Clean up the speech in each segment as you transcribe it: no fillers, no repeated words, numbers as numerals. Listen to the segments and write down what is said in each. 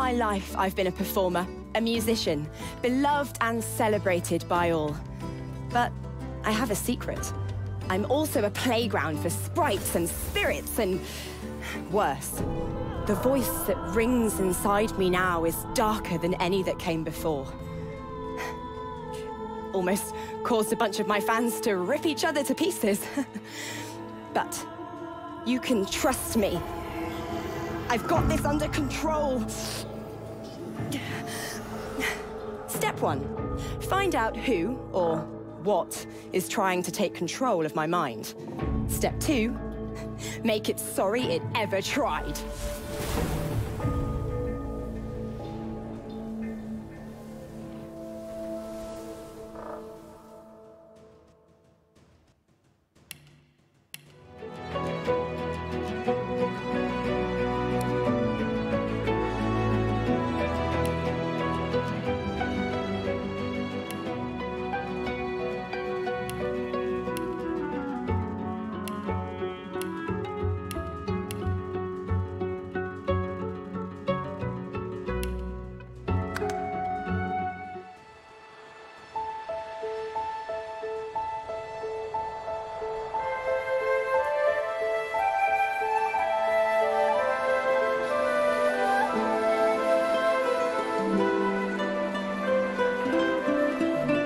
my life, I've been a performer, a musician, beloved and celebrated by all. But I have a secret. I'm also a playground for sprites and spirits and... worse. The voice that rings inside me now is darker than any that came before. Almost caused a bunch of my fans to rip each other to pieces. But you can trust me. I've got this under control. Step 1. Find out who, or what, is trying to take control of my mind. Step 2. Make it sorry it ever tried.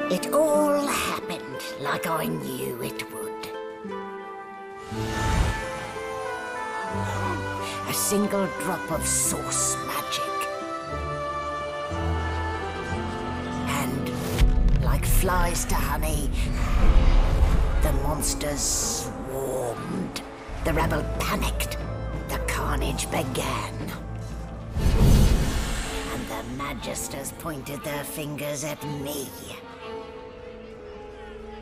It all happened like I knew it would. A single drop of source magic. And, like flies to honey, the monsters swarmed. The rebel panicked. The carnage began. And the Magisters pointed their fingers at me.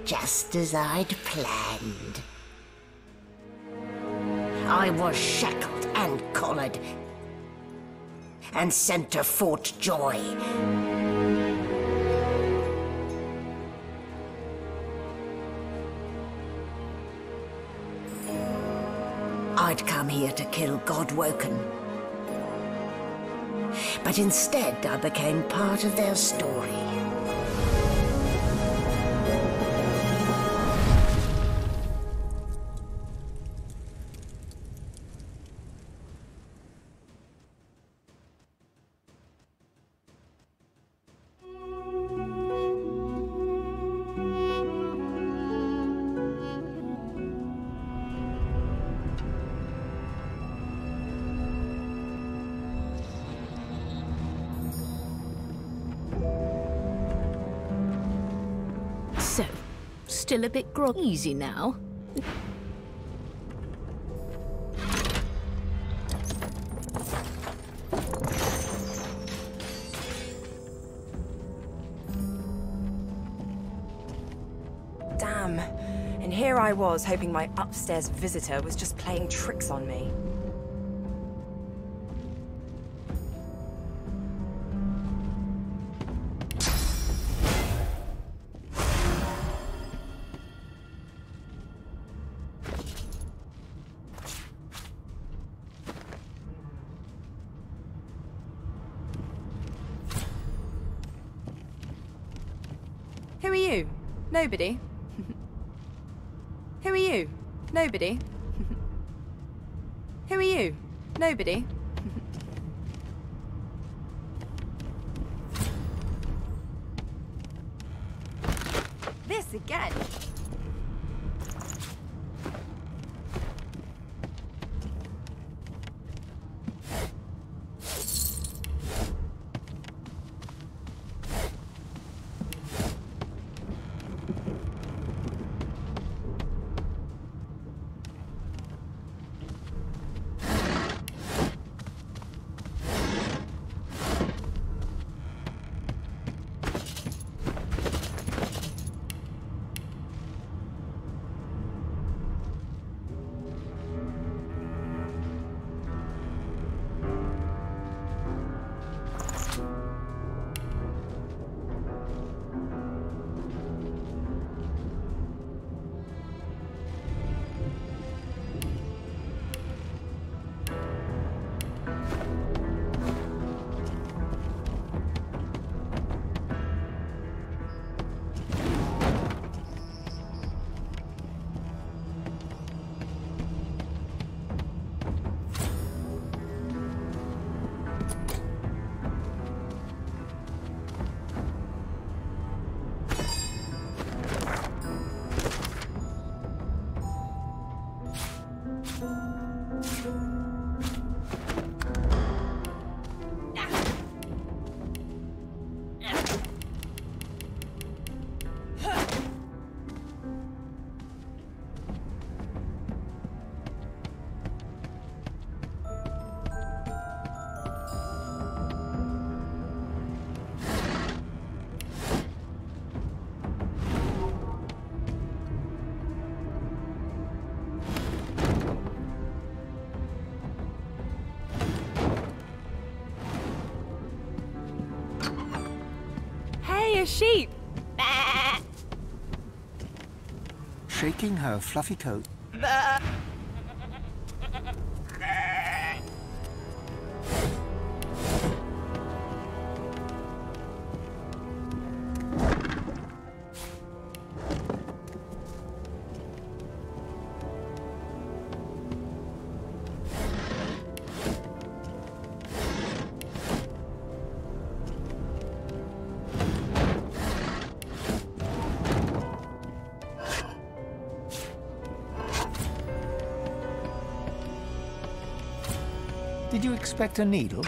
Just as I'd planned. I was shackled and collared, and sent to Fort Joy. I'd come here to kill Godwoken. But instead, I became part of their story. So, still a bit easy now? Damn. And here I was, hoping my upstairs visitor was just playing tricks on me. Who are you? Nobody? Who are you? Nobody? Who are you? Nobody? This again? a sheep. Shaking her fluffy coat. Did you expect a needle?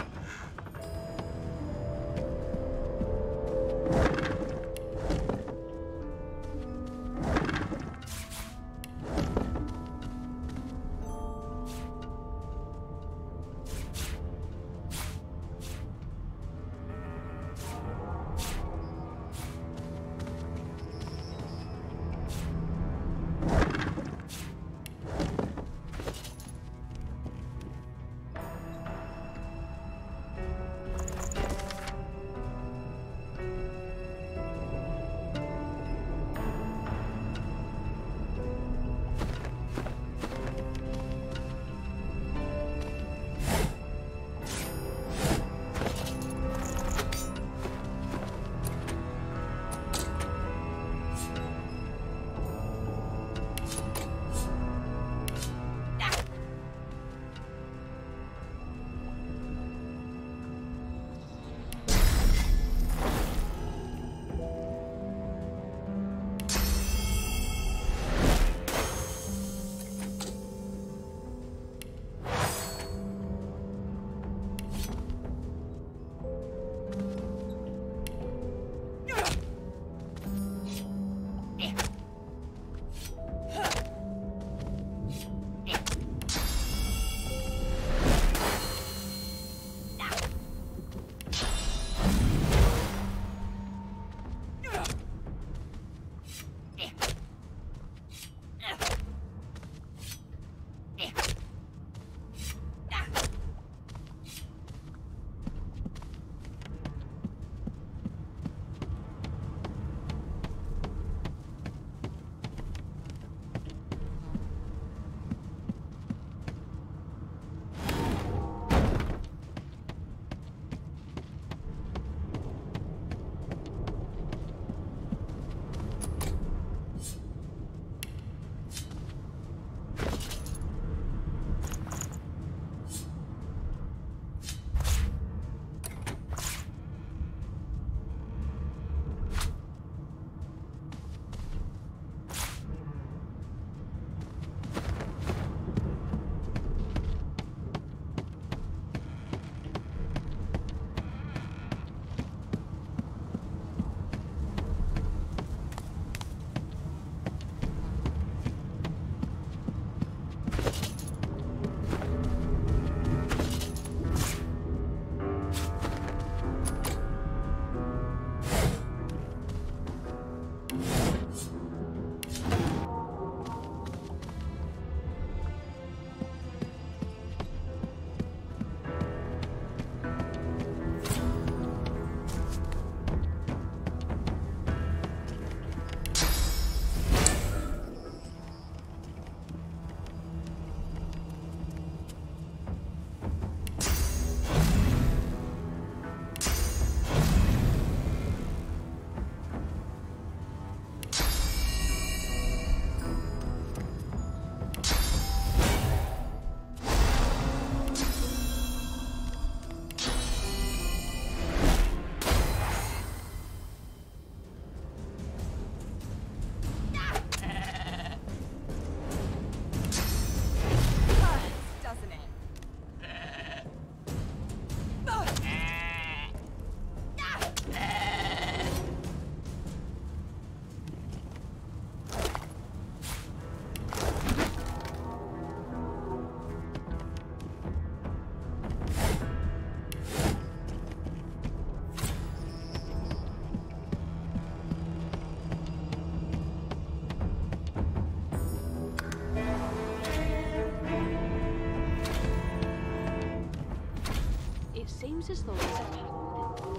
Seems as though there's a pattern within all of them.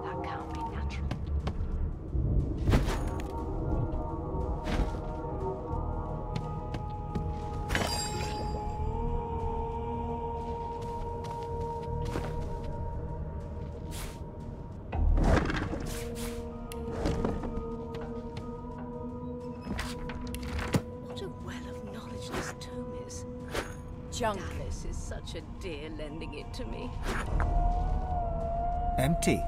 That can't be natural. junk. Alice is such a dear lending it to me. Empty.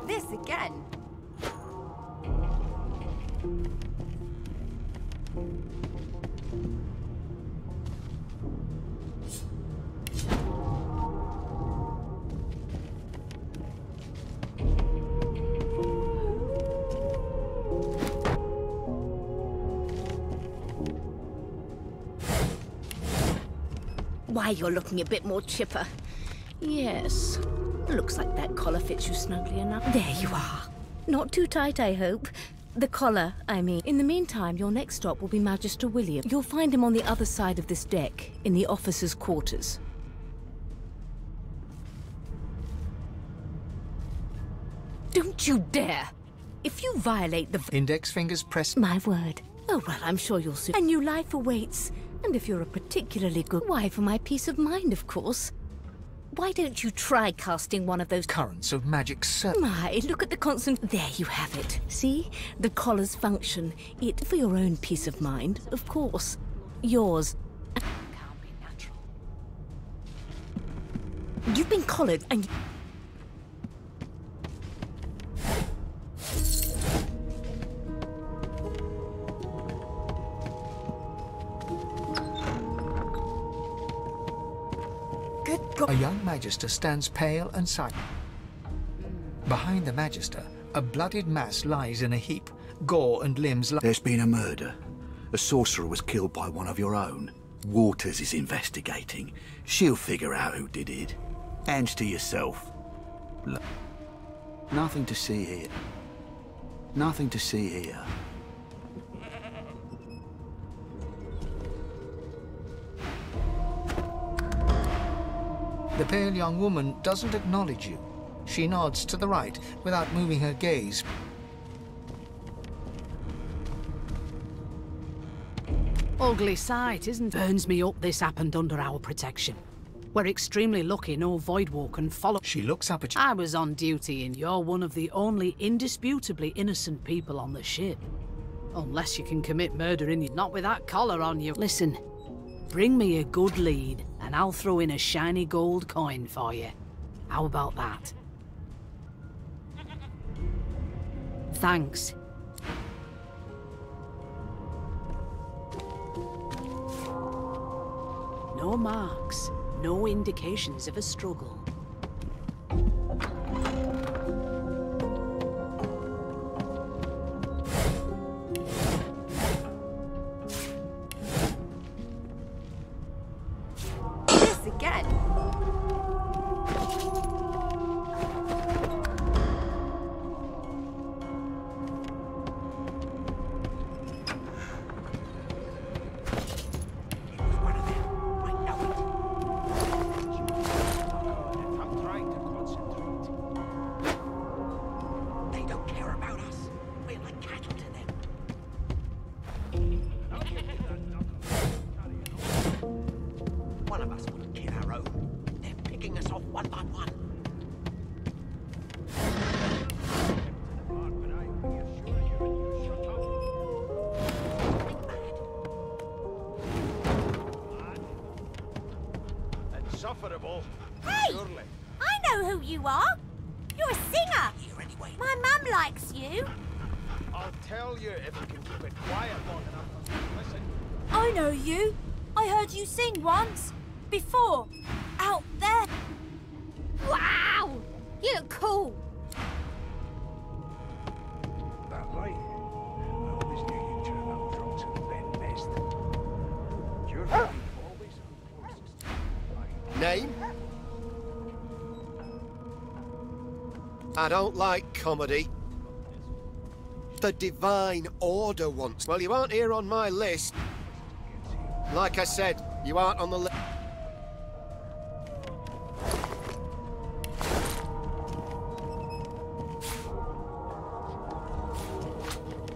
This again. Why, you're looking a bit more chipper. Yes. Looks like that collar fits you snugly enough. There you are. Not too tight, I hope. The collar, I mean. In the meantime, your next stop will be Magister William. You'll find him on the other side of this deck, in the officers' quarters. Don't you dare! If you violate the... Index fingers pressed. My word. Oh, well, I'm sure you'll soon... A new life awaits. And if you're a particularly good... Why, for my peace of mind, of course. Why don't you try casting one of those... Currents of magic My, look at the constant... There you have it. See? The collar's function. It, for your own peace of mind, of course. Yours. Can't be natural. You've been collared and... A young magister stands pale and silent. Behind the magister, a bloodied mass lies in a heap. Gore and limbs There's been a murder. A sorcerer was killed by one of your own. Waters is investigating. She'll figure out who did it. Hands to yourself. Nothing to see here. Nothing to see here. The pale young woman doesn't acknowledge you. She nods to the right without moving her gaze. Ugly sight, isn't it? Burns me up this happened under our protection. We're extremely lucky no Voidwalk can follow. She looks up at you. I was on duty and you're one of the only indisputably innocent people on the ship. Unless you can commit murder in you, not with that collar on you. Listen, bring me a good lead and I'll throw in a shiny gold coin for you. How about that? Thanks. No marks, no indications of a struggle. This again. One of us wouldn't kill our own. They're picking us off one by one. Insufferable. Hey! Surely. I know who you are. You're a singer. Here anyway. My mum likes you. I'll tell you if you can keep it quiet long enough. Listen. I know you. I heard you sing once. Before. Out there. Wow! You look cool. That light. I always knew you'd turn up drunk to the bend best. You're always closest to the Name? I don't like comedy. The Divine Order once. Well, you aren't here on my list. Like I said, you aren't on the list.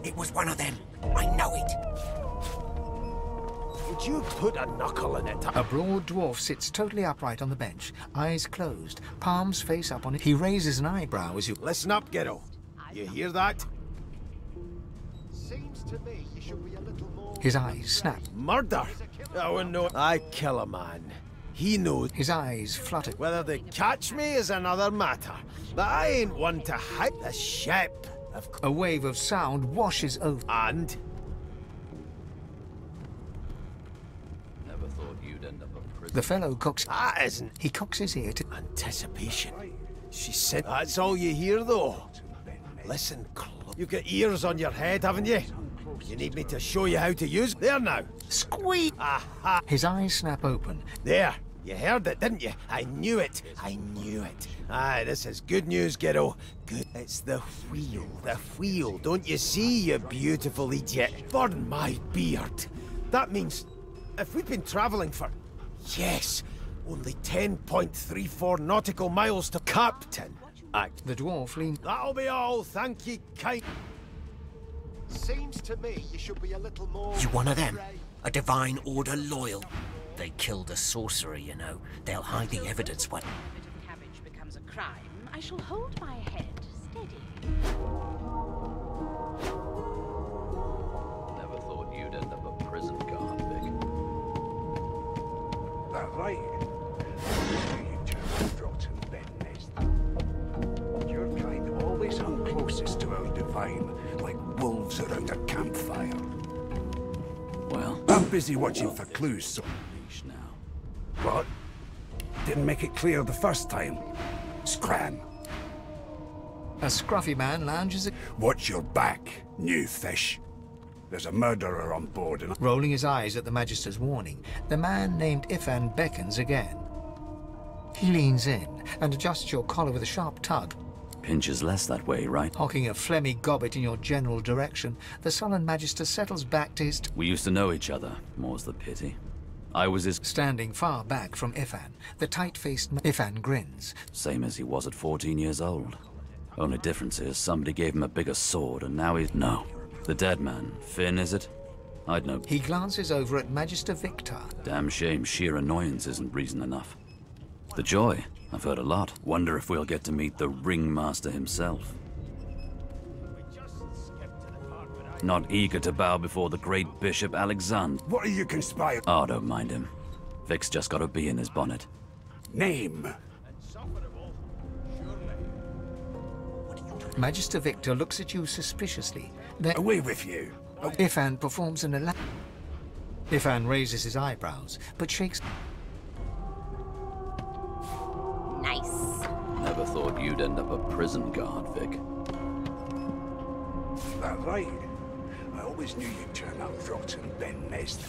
It was was one of them. I know it. Would you put a knuckle in it? A broad dwarf sits totally upright on the bench, eyes closed, palms face up on it. He raises an eyebrow as you... Listen up, kiddo. You hear that? Seems to me you should be a little more... His eyes snap. Murder? Oh, no. I kill a man. He knows. His eyes flutter. Whether they catch me is another matter. But I ain't one to hide the ship. A wave of sound washes over. And? Never thought you'd end up a prison. The fellow cocks... That isn't... He cocks his ear to... Anticipation. She said... That's all you hear, though. Listen close. You've got ears on your head, haven't you? You need me to show you how to use... There now. Squeak! Aha! His eyes snap open. There. You heard it, didn't you? I knew it. I knew it. Aye, this is good news, kiddo. Good. It's the wheel. The wheel. Don't you see, you beautiful idiot? Burn my beard. That means... If we've been travelling for... Yes! Only 10.34 nautical miles to Captain. The dwarf leans... That'll be all. Thank you, kind... Seems to me you should be a little more... You one of them? A Divine Order loyal? They killed a sorcerer, you know. They'll hide the evidence when... If a bit of cabbage becomes a crime, I shall hold my head steady. Never thought you'd end up a prison guard, Vic. That right? You just rotten bed nest. Your kind always hung closest to our divine, like wolves around a campfire. Well, I'm busy watching for clues, so... now. What? Didn't make it clear the first time. Scram. A scruffy man lounges... Watch your back, new fish. There's a murderer on board and... Rolling his eyes at the Magister's warning, the man named Ifan beckons again. He leans in and adjusts your collar with a sharp tug. Pinches less that way, right? Hocking a phlegmy gobbet in your general direction, the sullen Magister settles back to his... We used to know each other, more's the pity. I was his... Standing far back from Ifan, the tight-faced Ifan grins. Same as he was at 14 years old. Only difference is somebody gave him a bigger sword and now he's... No. The dead man. Finn, is it? I'd know. He glances over at Magister Victor. Damn shame sheer annoyance isn't reason enough. The Joy. I've heard a lot. Wonder if we'll get to meet the Ringmaster himself. Not eager to bow before the great Bishop Alexander. What are you conspiring? Oh, don't mind him. Vic's just got a bee in his bonnet. Name. Magister Victor looks at you suspiciously. Then... Away with you. Oh. Ifan performs an Ifan raises his eyebrows, but shakes... Nice. Never thought you'd end up a prison guard, Vic. That right? I always knew you'd turn out rotten, Ben Nest.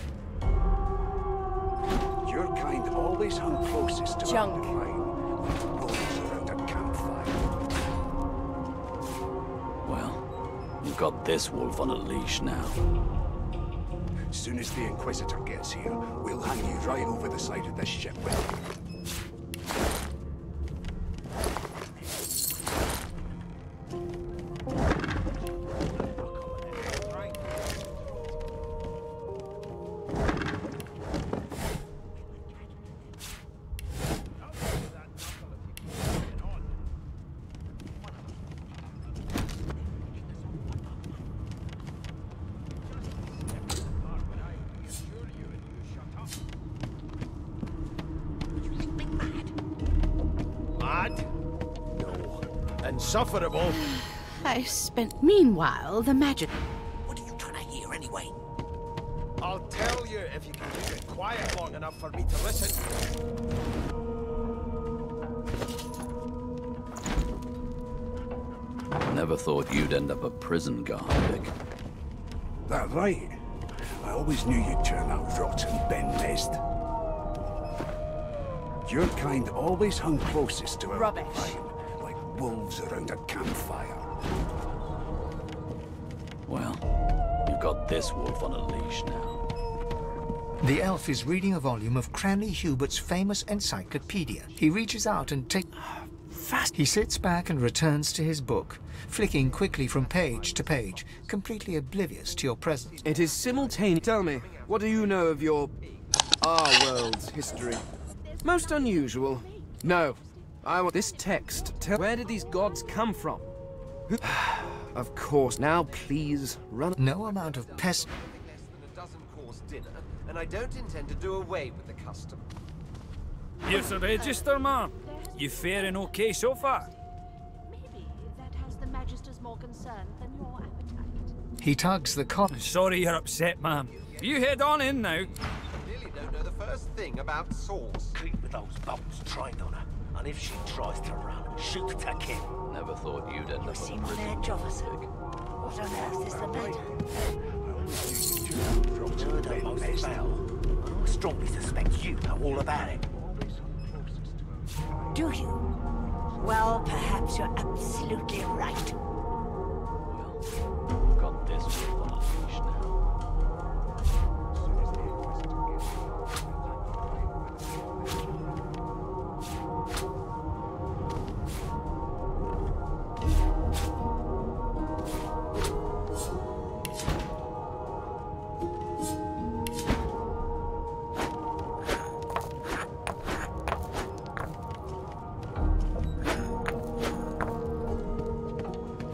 Your kind always hung closest to Junk. our divine, like wolves around a campfire. Well, you've got this wolf on a leash now. Soon as the Inquisitor gets here, we'll hang you right over the side of this ship. Insufferable. I spent... Meanwhile, the magic... What are you trying to hear anyway? I'll tell you if you can keep it quiet long enough for me to listen. Never thought you'd end up a prison guard, Vic. That right? I always knew you'd turn out rotten, Ben Nest. Your kind always hung closest to our Rubbish. divine, like wolves around a campfire. Well, you've got this wolf on a leash now. The elf is reading a volume of Cranley Hubert's famous encyclopedia. He reaches out and takes... fast. He sits back and returns to his book, flicking quickly from page to page, completely oblivious to your presence. It is simultaneous. Tell me, what do you know of our world's history? Most unusual. No, I want this text. Where did these gods come from? Of course. Now, please run. No amount of pest. Less than a dozen-course dinner, and I don't intend to do away with the custom. Here's the register, ma'am. You faring okay so far? Maybe that has the Magister's more concern than your appetite. He tugs the collar. Sorry you're upset, ma'am. You head on in now. Really don't know the first thing about sauce. Keep with those bolts trained on her, and if she tries to run, shoot to kill. Never thought you'd end You up seem on on edge, officer. What on earth is the matter? Heard her most foul, and I strongly suspect you know all about it. Do you? Well, perhaps you're absolutely right. Got this one on leash now.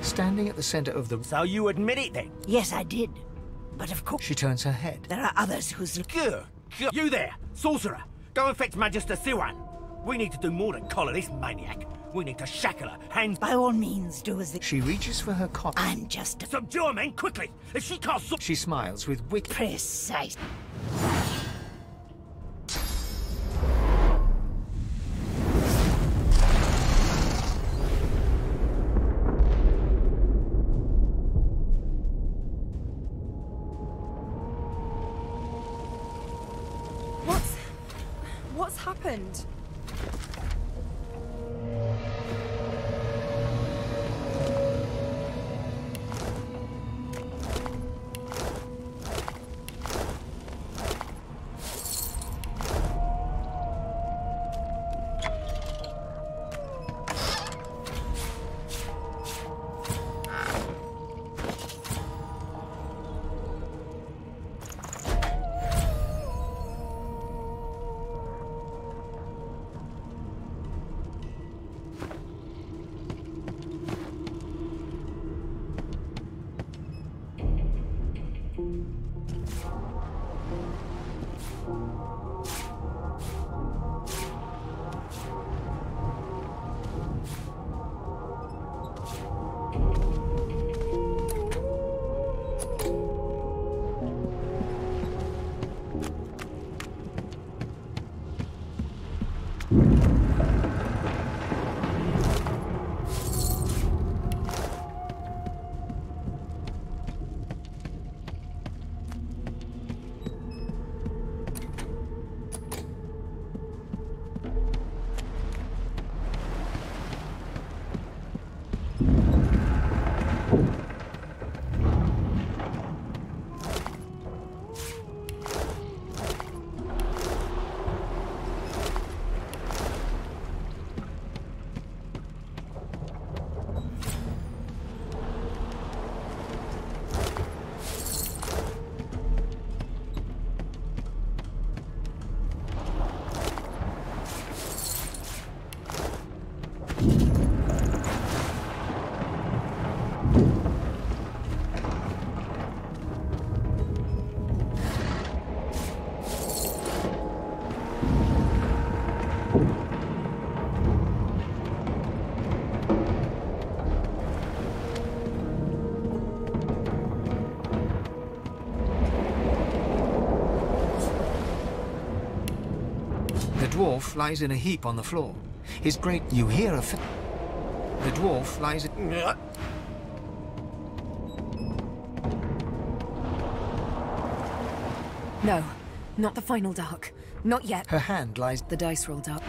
Standing at the center of the... So you admit it then? Yes, I did. But of course... She turns her head. There are others whose... Good. You there, sorcerer. Go and fetch Magister Siwan. We need to do more than collar this maniac. We need to shackle her, hands... By all means, do as the... She reaches for her collar. I'm just... Subdue her, men, quickly! If she can't... She smiles with wit... Precise. What's happened? The dwarf lies in a heap on the floor. His great... You hear a... The dwarf lies... No, not the final dark. Not yet. Her hand lies... The dice rolled up.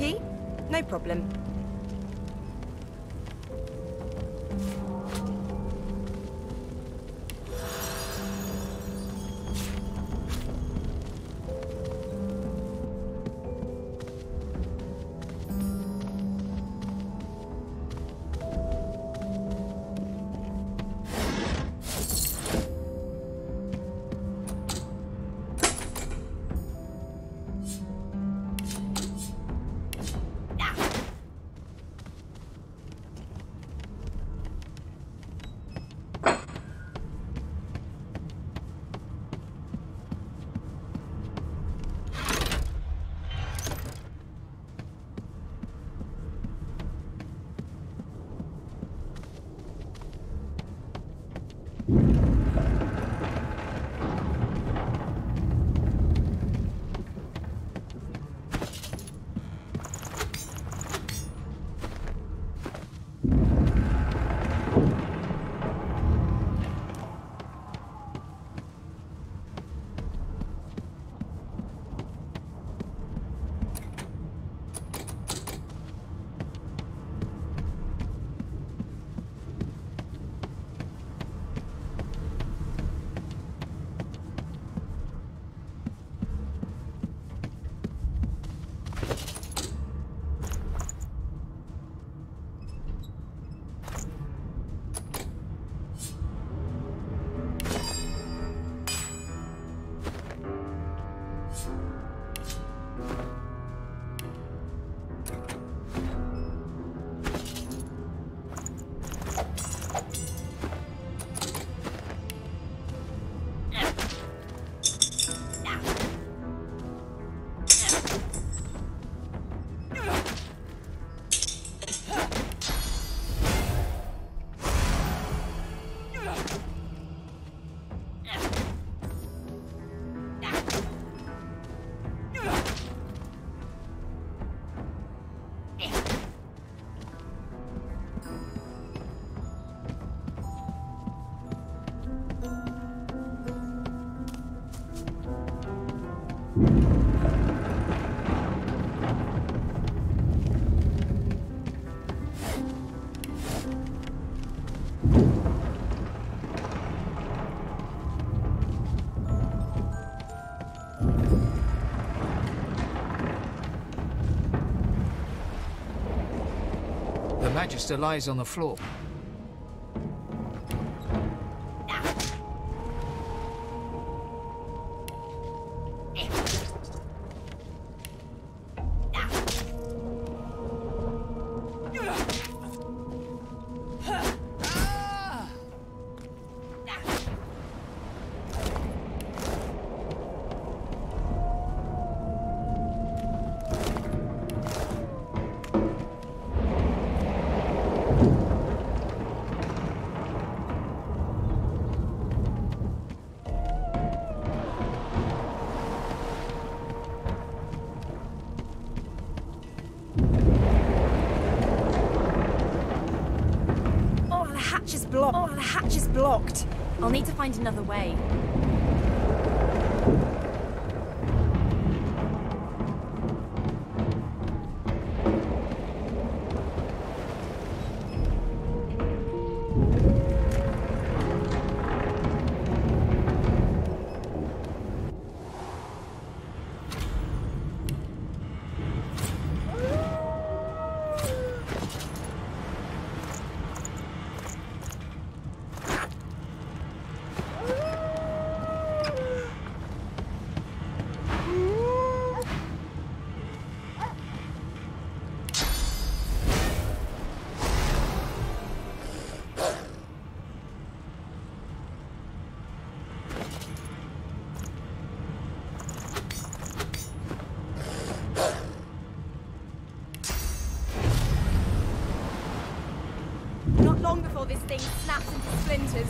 key? No problem. The Magister lies on the floor. Oh, the hatch is blocked. I'll need to find another way. Not long before this thing snaps into splinters.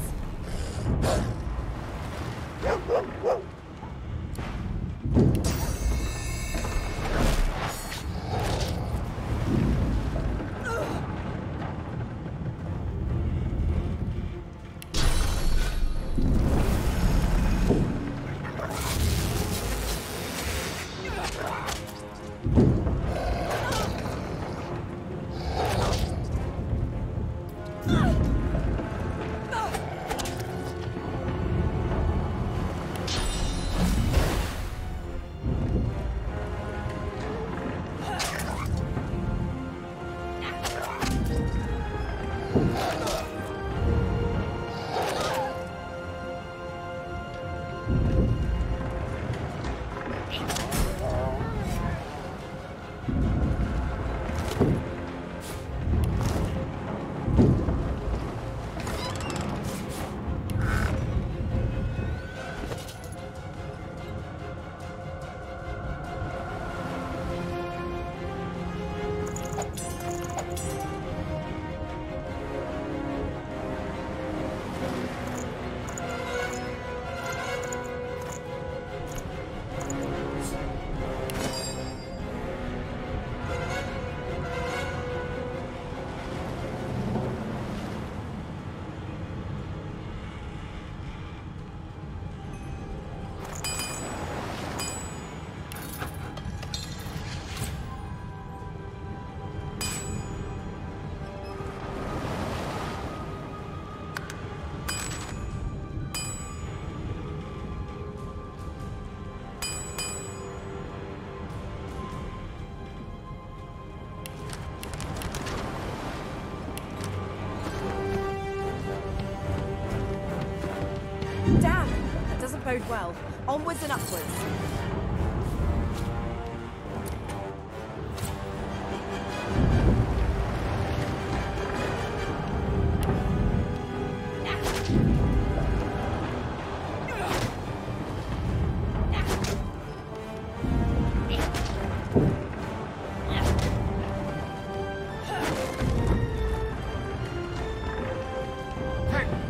Damn, that doesn't bode well. Onwards and upwards.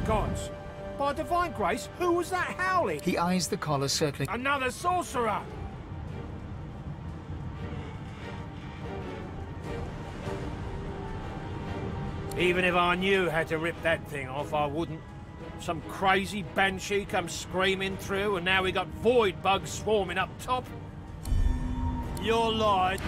Gods. By divine grace, who was that howling? He eyes the collar circling. Another sorcerer! Even if I knew how to rip that thing off, I wouldn't. Some crazy banshee comes screaming through, and now we got void bugs swarming up top. You're lying.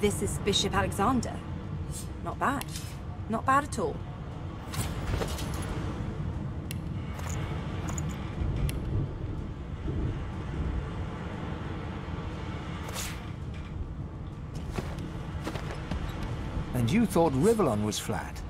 This is Bishop Alexander. Not bad. Not bad at all. And you thought Rivellon was flat?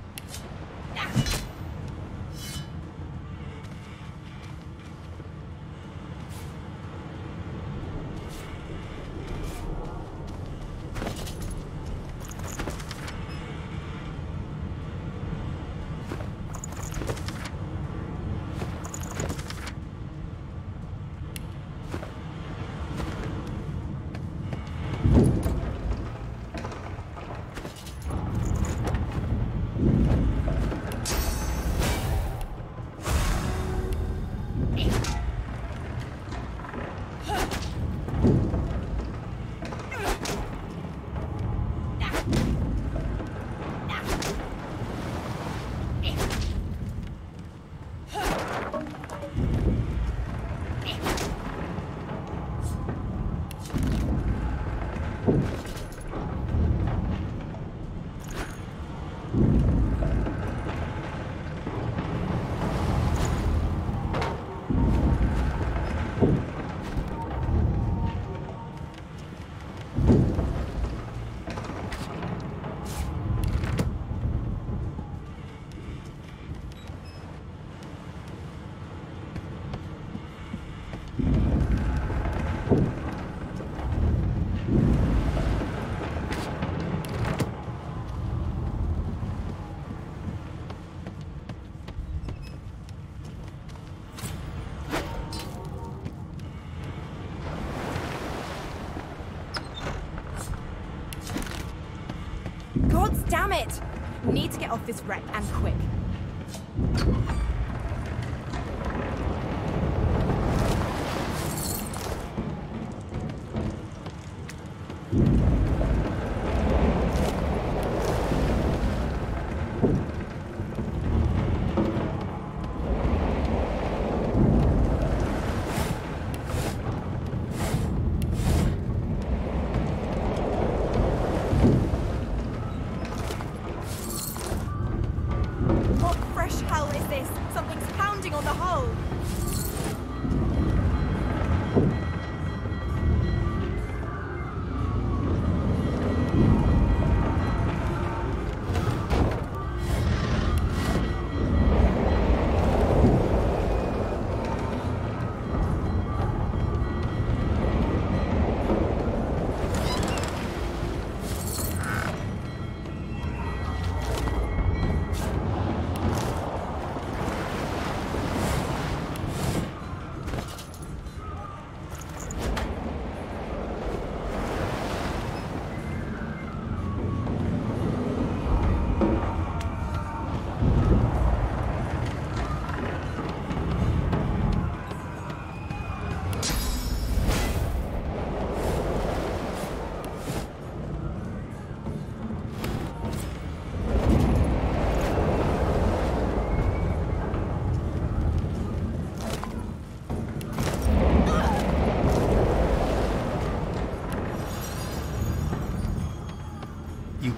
gods, damn it! Need to get off this wreck, and quick.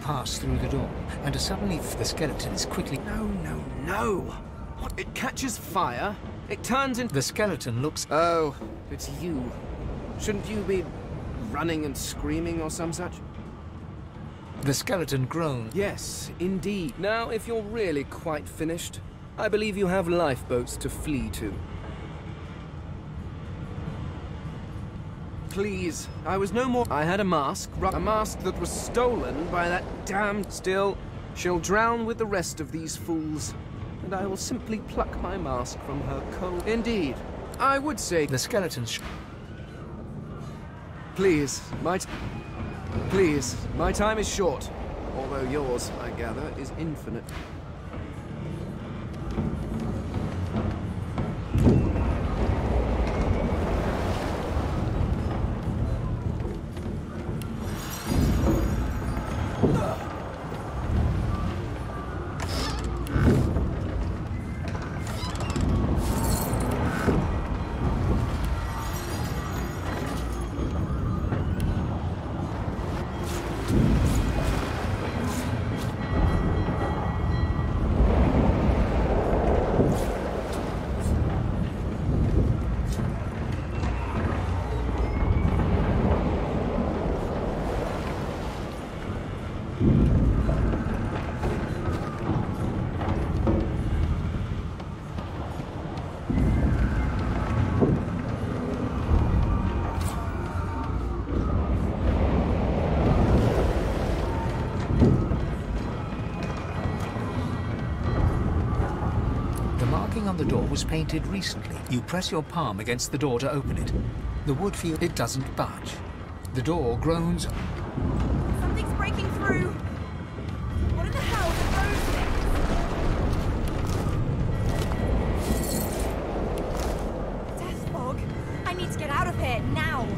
Pass through the door, and suddenly the skeleton is quickly... No! What? It catches fire? It turns into... The skeleton looks... Oh, it's you. Shouldn't you be running and screaming or some such? The skeleton groans. Yes, indeed. Now, if you're really quite finished, I believe you have lifeboats to flee to. Please, I was no more... I had a mask that was stolen by that damned... Still, she'll drown with the rest of these fools, and I will simply pluck my mask from her coat. Indeed, I would say... The skeleton's... Please, my time is short, although yours, I gather, is infinite. On the door was painted recently. You press your palm against the door to open it. The wood feels it doesn't budge. The door groans. Something's breaking through. What in the hell are those things? Death fog. I need to get out of here now.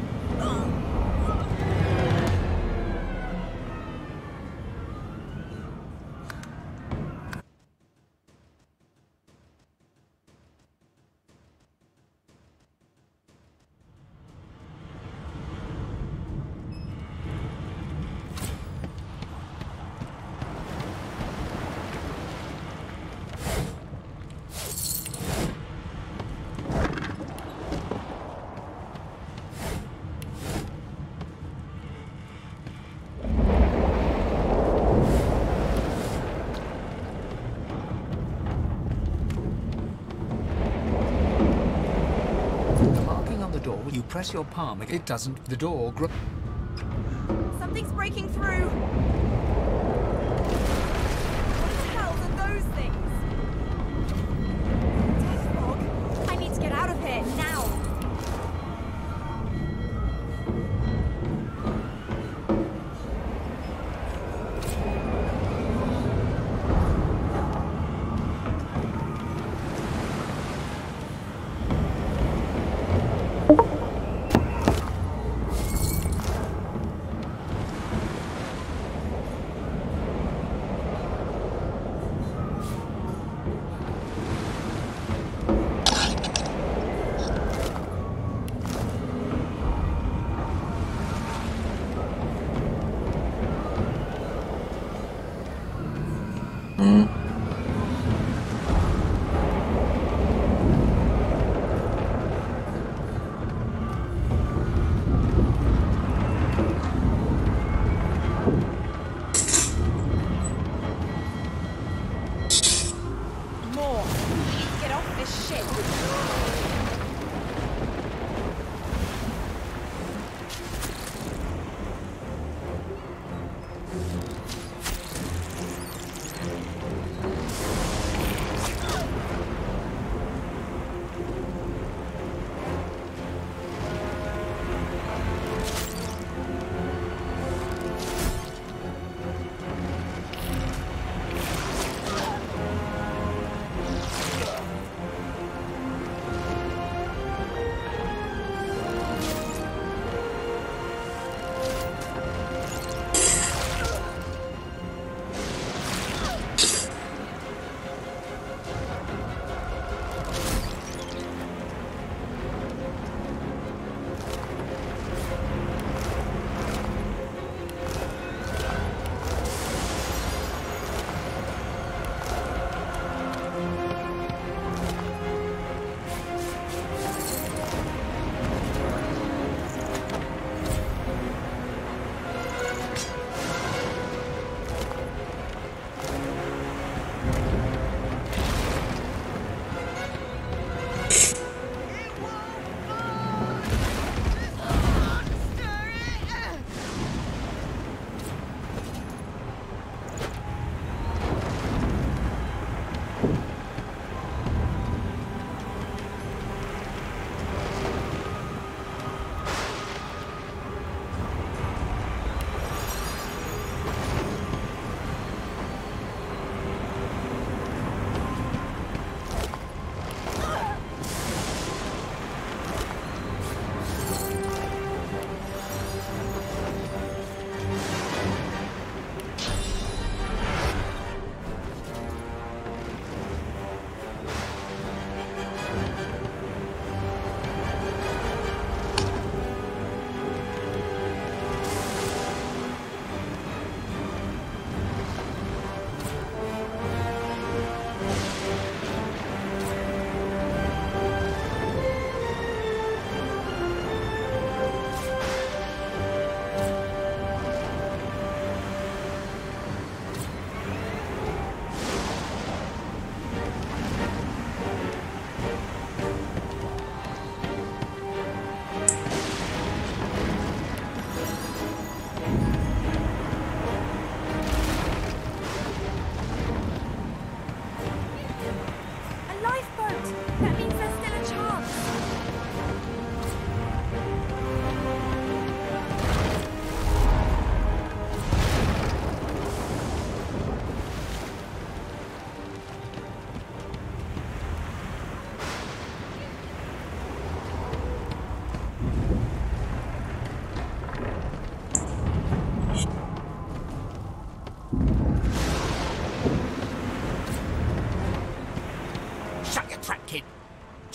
You press your palm, it doesn't. The door Something's breaking through. What the hell are those things? Death fog. I need to get out of here now.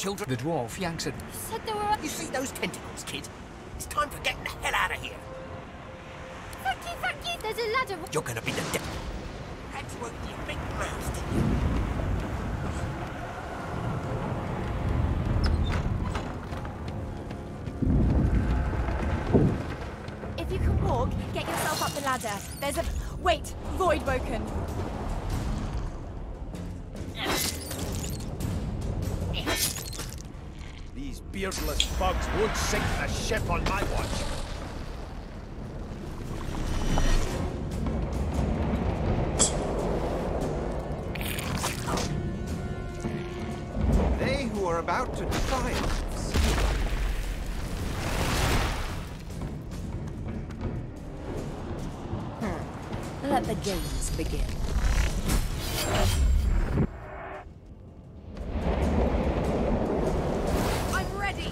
children. The dwarf yanks it. Said there were... You see those tentacles, kid? It's time for getting the hell out of here. Thank you, there's a ladder. You're gonna be the devil. Had to open your big mouth, didn't you? If you can walk, get yourself up the ladder. There's a... Wait, void woken. These beardless bugs won't sink the ship on my watch. They who are about to triumph. Let the games begin. I'm ready.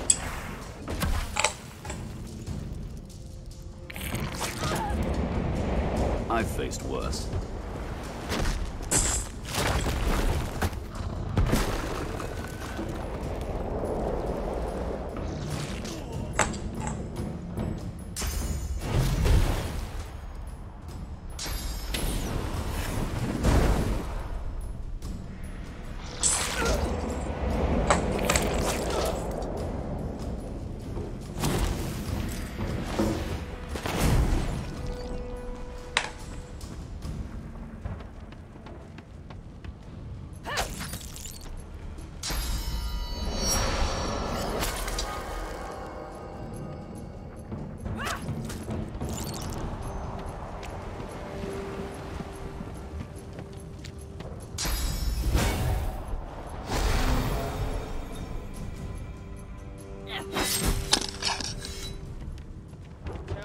I've faced worse.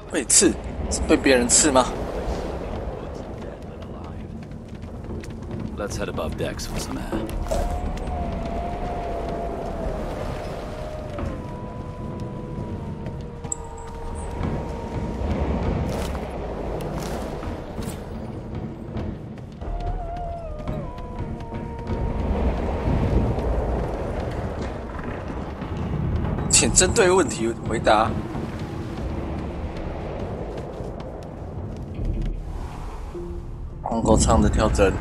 被刺？是被别人刺吗？ Let's head above decks for some air. "请针对问题回答。 黄狗唱的跳针。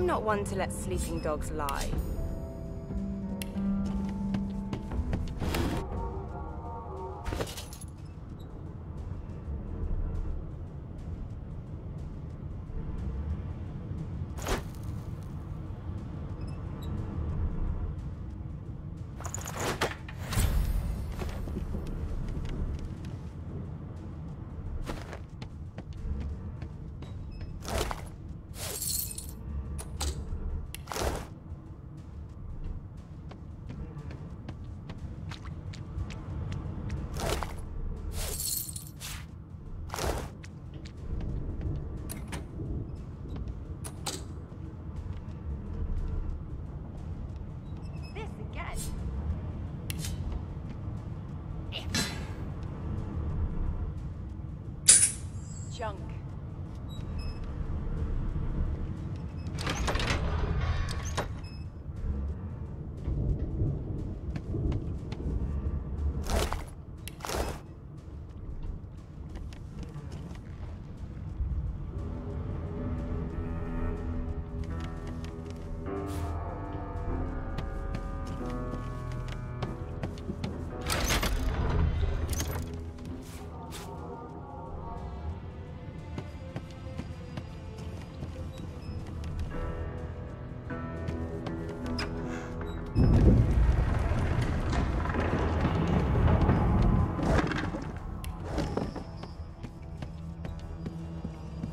not one to let sleeping dogs lie. Junk.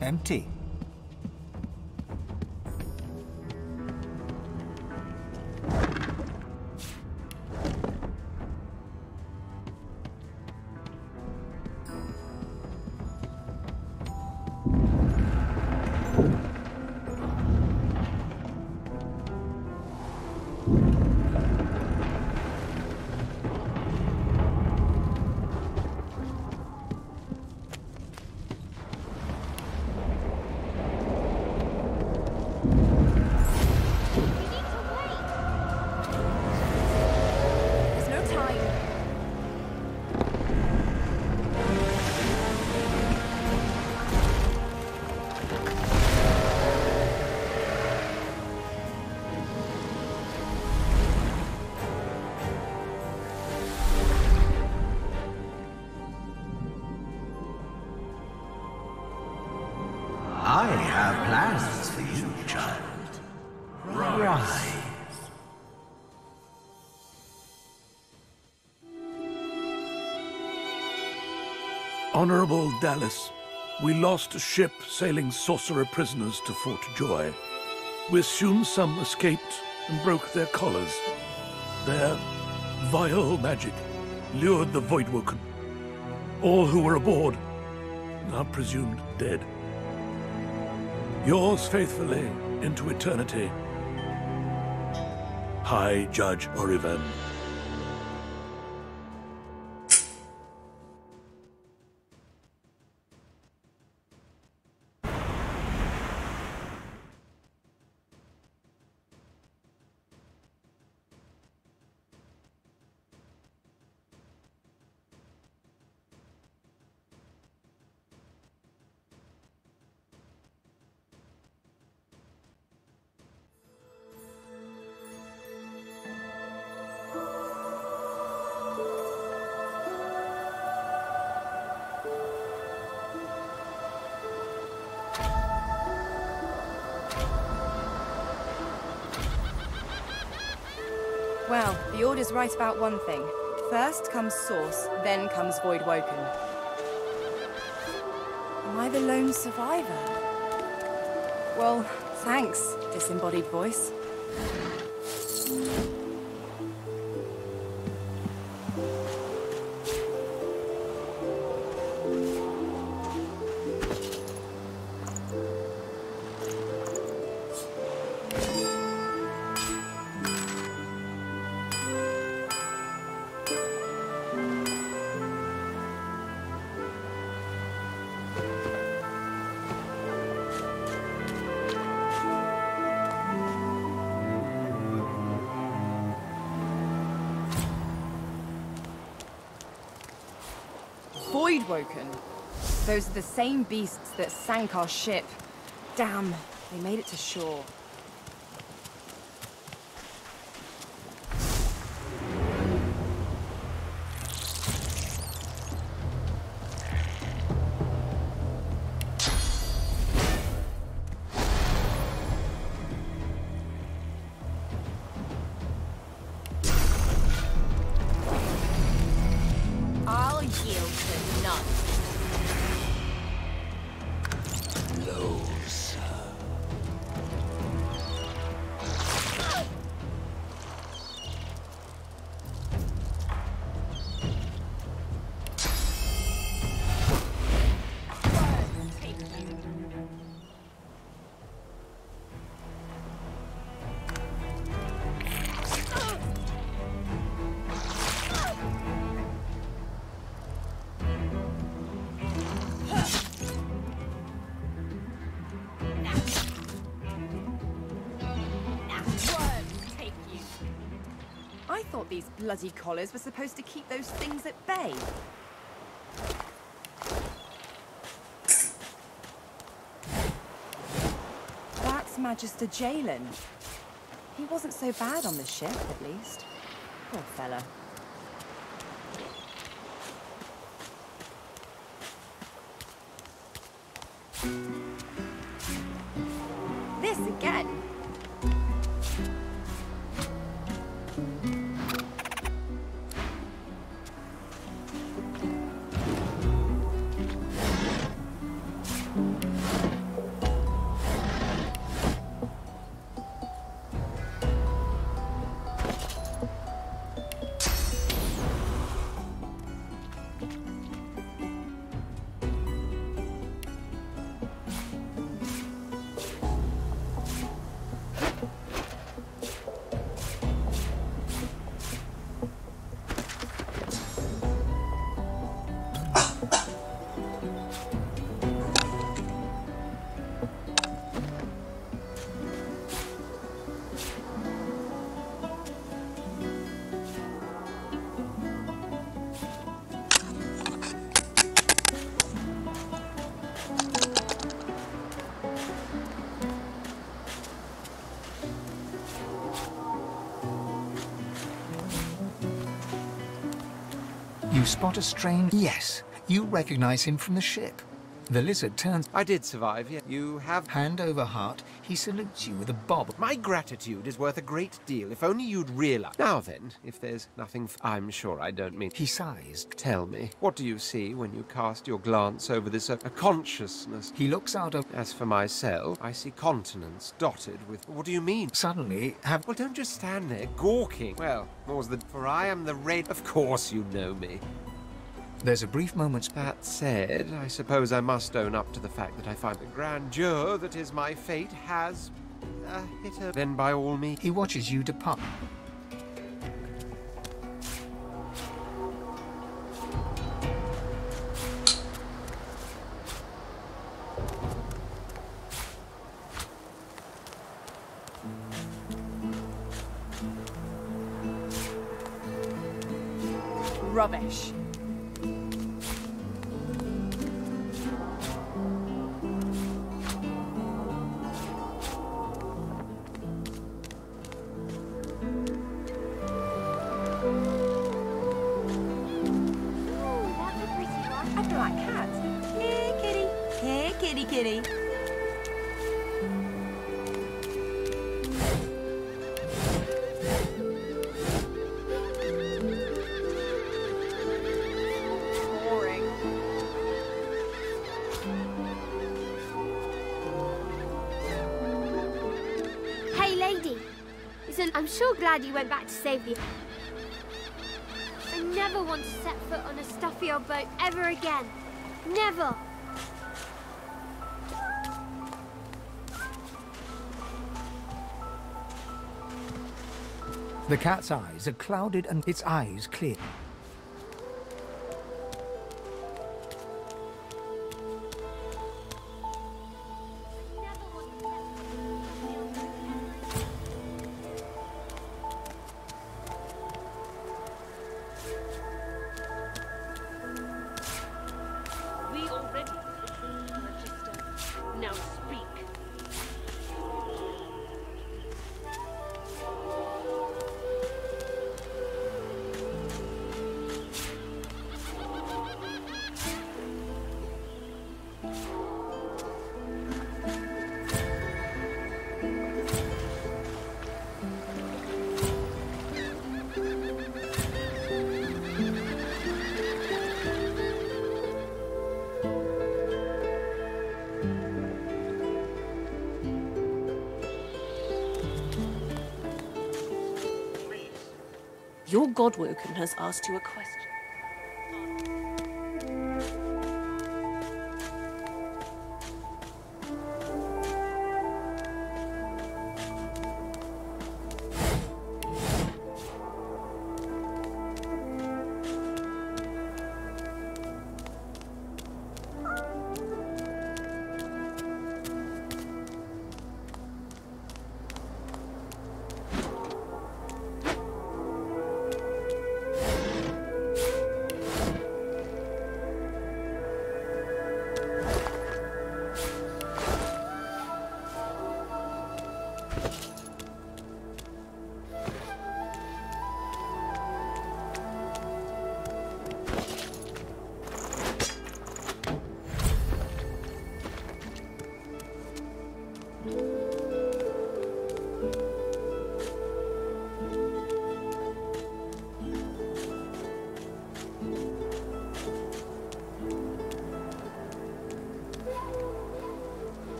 Empty. I have plans for you, child. Rise. Honorable Dallas, we lost a ship sailing sorcerer prisoners to Fort Joy. We assume some escaped and broke their collars. Their vile magic lured the Voidwoken. All who were aboard are presumed dead. Yours faithfully into eternity, High Judge Orivan. Well, the Order's right about one thing. First comes Source, then comes Voidwoken. Am I the lone survivor? Well, thanks, disembodied voice. Voidwoken. Those are the same beasts that sank our ship. Damn, they made it to shore. yield to none. No, sir. I thought these bloody collars were supposed to keep those things at bay. That's Magister Jalen. He wasn't so bad on the ship, at least. Poor fella. This again. You spot a strange... Yes, you recognize him from the ship. The lizard turns... I did survive, yeah. You have... Hand over heart, he salutes you with a bob. My gratitude is worth a great deal, if only you'd realize. Now then, if there's nothing... I'm sure I don't mean... He sighs. Tell me, what do you see when you cast your glance over this consciousness? He looks out of... As for myself, I see continents dotted with... What do you mean? Suddenly, Well, don't just stand there, gawking. Well, more's the... For I am the red... Of course you know me. There's a brief moment. That said, I suppose I must own up to the fact that I find the grandeur that is my fate has hit her. Then by all means... He watches you depart. Rubbish. Kitty. Boring. Hey, lady. Listen, I'm sure glad you went back to save the... I never want to set foot on a stuffy old boat ever again. Never. The cat's eyes are clouded and its eyes clear. We already register. Now speak. Godwoken has asked you a question.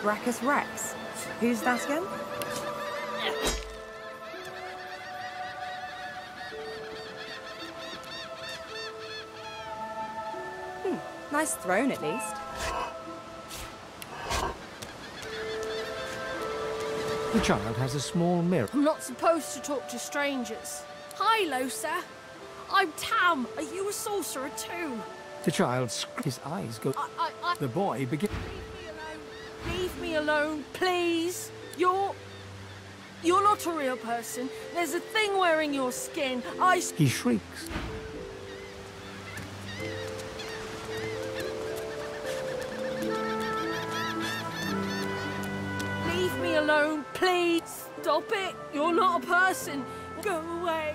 Rackus Rex. Who's that again? Nice throne, at least. The child has a small mirror. I'm not supposed to talk to strangers. Hi, Losa. I'm Tam. Are you a sorcerer too? The child, his eyes go. The boy begins. Leave me alone, please. You're not a real person. There's a thing wearing your skin. He shrieks. Leave me alone, please. Stop it. You're not a person. Go away.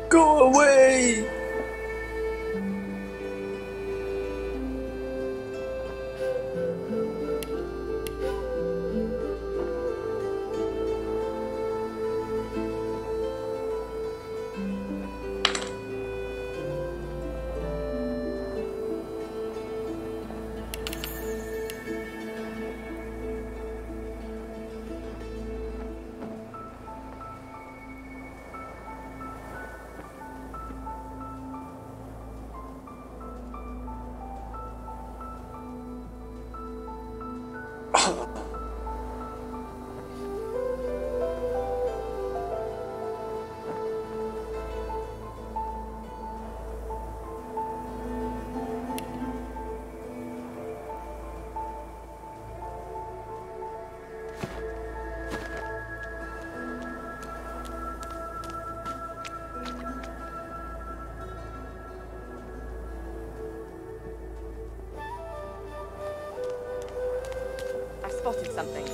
Go away! spotted something.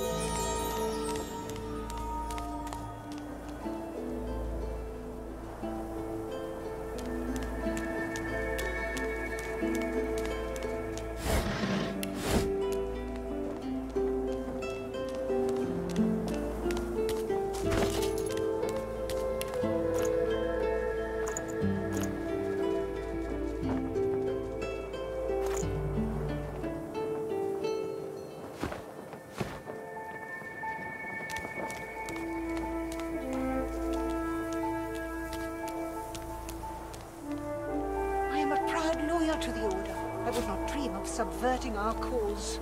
To the Order. I would not dream of subverting our cause.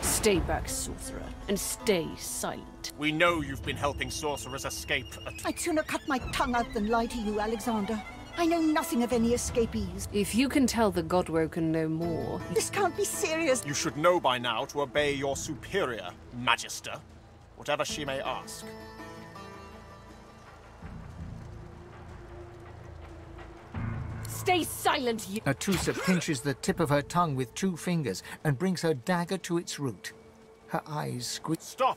Stay back, sorcerer, and stay silent. We know you've been helping sorcerers escape. I'd sooner cut my tongue out than lie to you, Alexander. I know nothing of any escapees. If you can tell the Godwoken no more... This can't be serious. You should know by now to obey your superior, Magister, whatever she may ask. Stay silent, you... Atusa pinches the tip of her tongue with 2 fingers and brings her dagger to its root. Her eyes squint. Stop!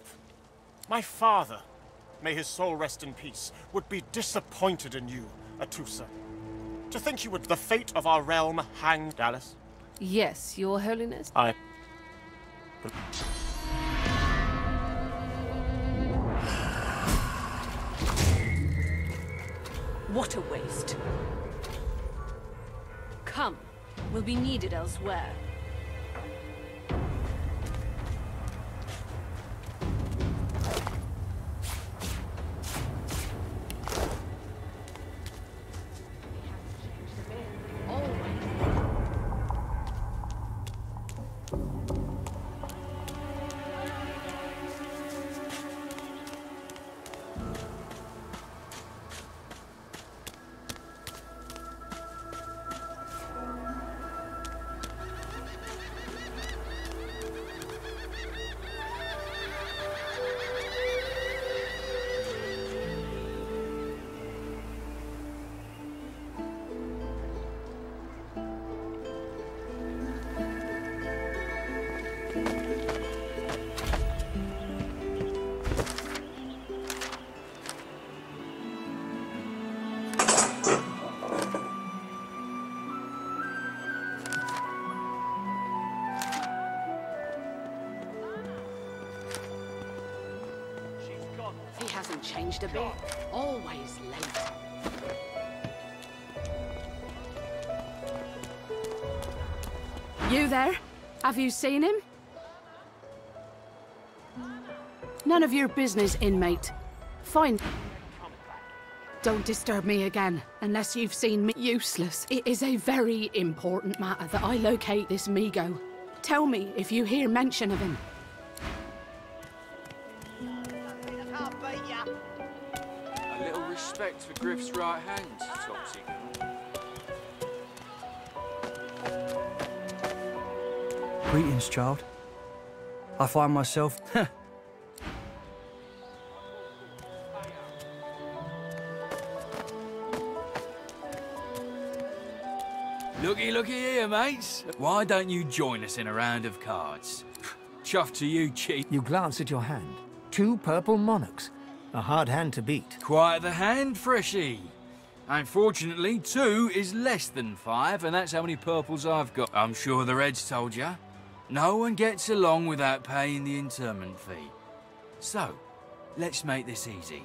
My father, may his soul rest in peace, would be disappointed in you, Atusa. To think you would the fate of our realm hang... Dallas? Yes, Your Holiness? What a waste. Come, we'll be needed elsewhere. He hasn't changed a bit. Always late. You there? Have you seen him? None of your business, inmate. Fine. Don't disturb me again, unless you've seen me useless. It is a very important matter that I locate this Migo. Tell me if you hear mention of him. A little respect for Griff's right hand, Topsy. Greetings, child. I find myself... Looky here, mates. Why don't you join us in a round of cards? Chuff to you, cheat. You glance at your hand. 2 purple monarchs. A hard hand to beat. Quite the hand, Freshie. Unfortunately, 2 is less than 5, and that's how many purples I've got. I'm sure the Reds told ya. No one gets along without paying the interment fee. So, let's make this easy.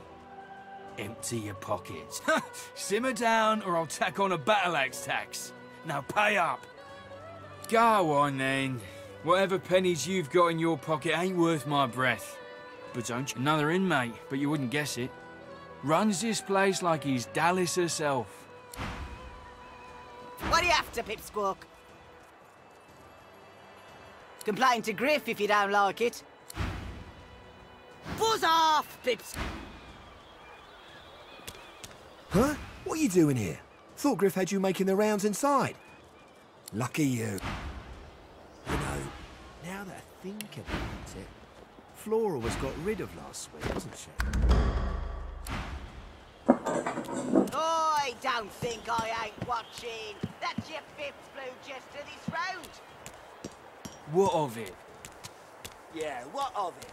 Empty your pockets. Simmer down, or I'll tack on a battle axe tax. Now pay up. Go on then. Whatever pennies you've got in your pocket ain't worth my breath. But don't you? Another inmate, but you wouldn't guess it. Runs this place like he's Dallas herself. What are you after, Pipsqueak? Complain to Griff if you don't like it. Buzz off, Pips! Huh? What are you doing here? Thought Griff had you making the rounds inside. Lucky you. You know, now that I think about it, Flora was got rid of last week, wasn't she? I don't think I ain't watching. That's your 5th blue just to this round. What of it? Yeah, what of it?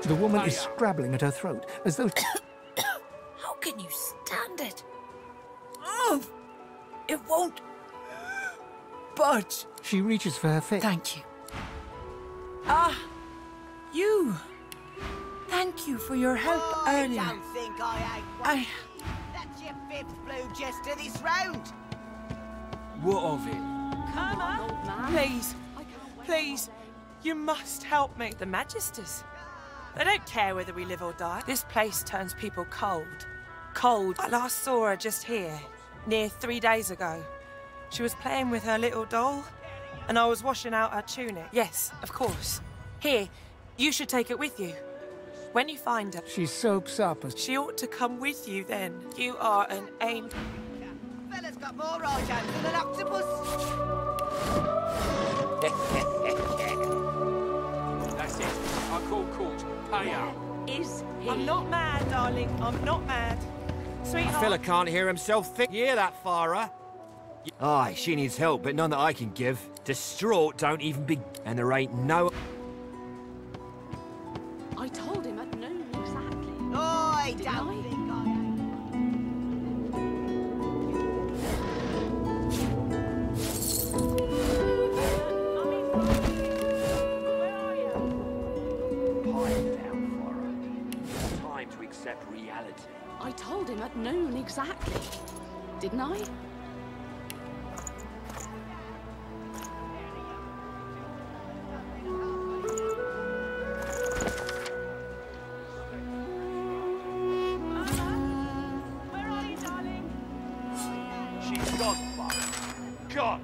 The woman is scrabbling at her throat, as though... How can you stand it? Oh, it won't budge. She reaches for her face. Thank you. Ah, you. Thank you for your help earlier. I don't think I ain't That's your fifth blue just to this round. What of it? Come on, please. Please, you must help me. The Magisters. They don't care whether we live or die. This place turns people cold. Cold. I last saw her just here, near 3 days ago. She was playing with her little doll, and I was washing out her tunic. Yes, of course. Here, you should take it with you. When you find her... She soaps up as... She ought to come with you then. You are an angel. Fella's got more right hands than an octopus. That's it. I call court. Pay up. Is he? I'm not mad, darling. I'm not mad. Sweetheart. A fella can't hear himself think. You hear that, Farah? Aye, she needs help, but none that I can give. Distraught don't even be... And there ain't no... I told him at noon exactly. I don't think reality. I told him at noon exactly, didn't I? Where are you, darling? She's gone, Father. Gone.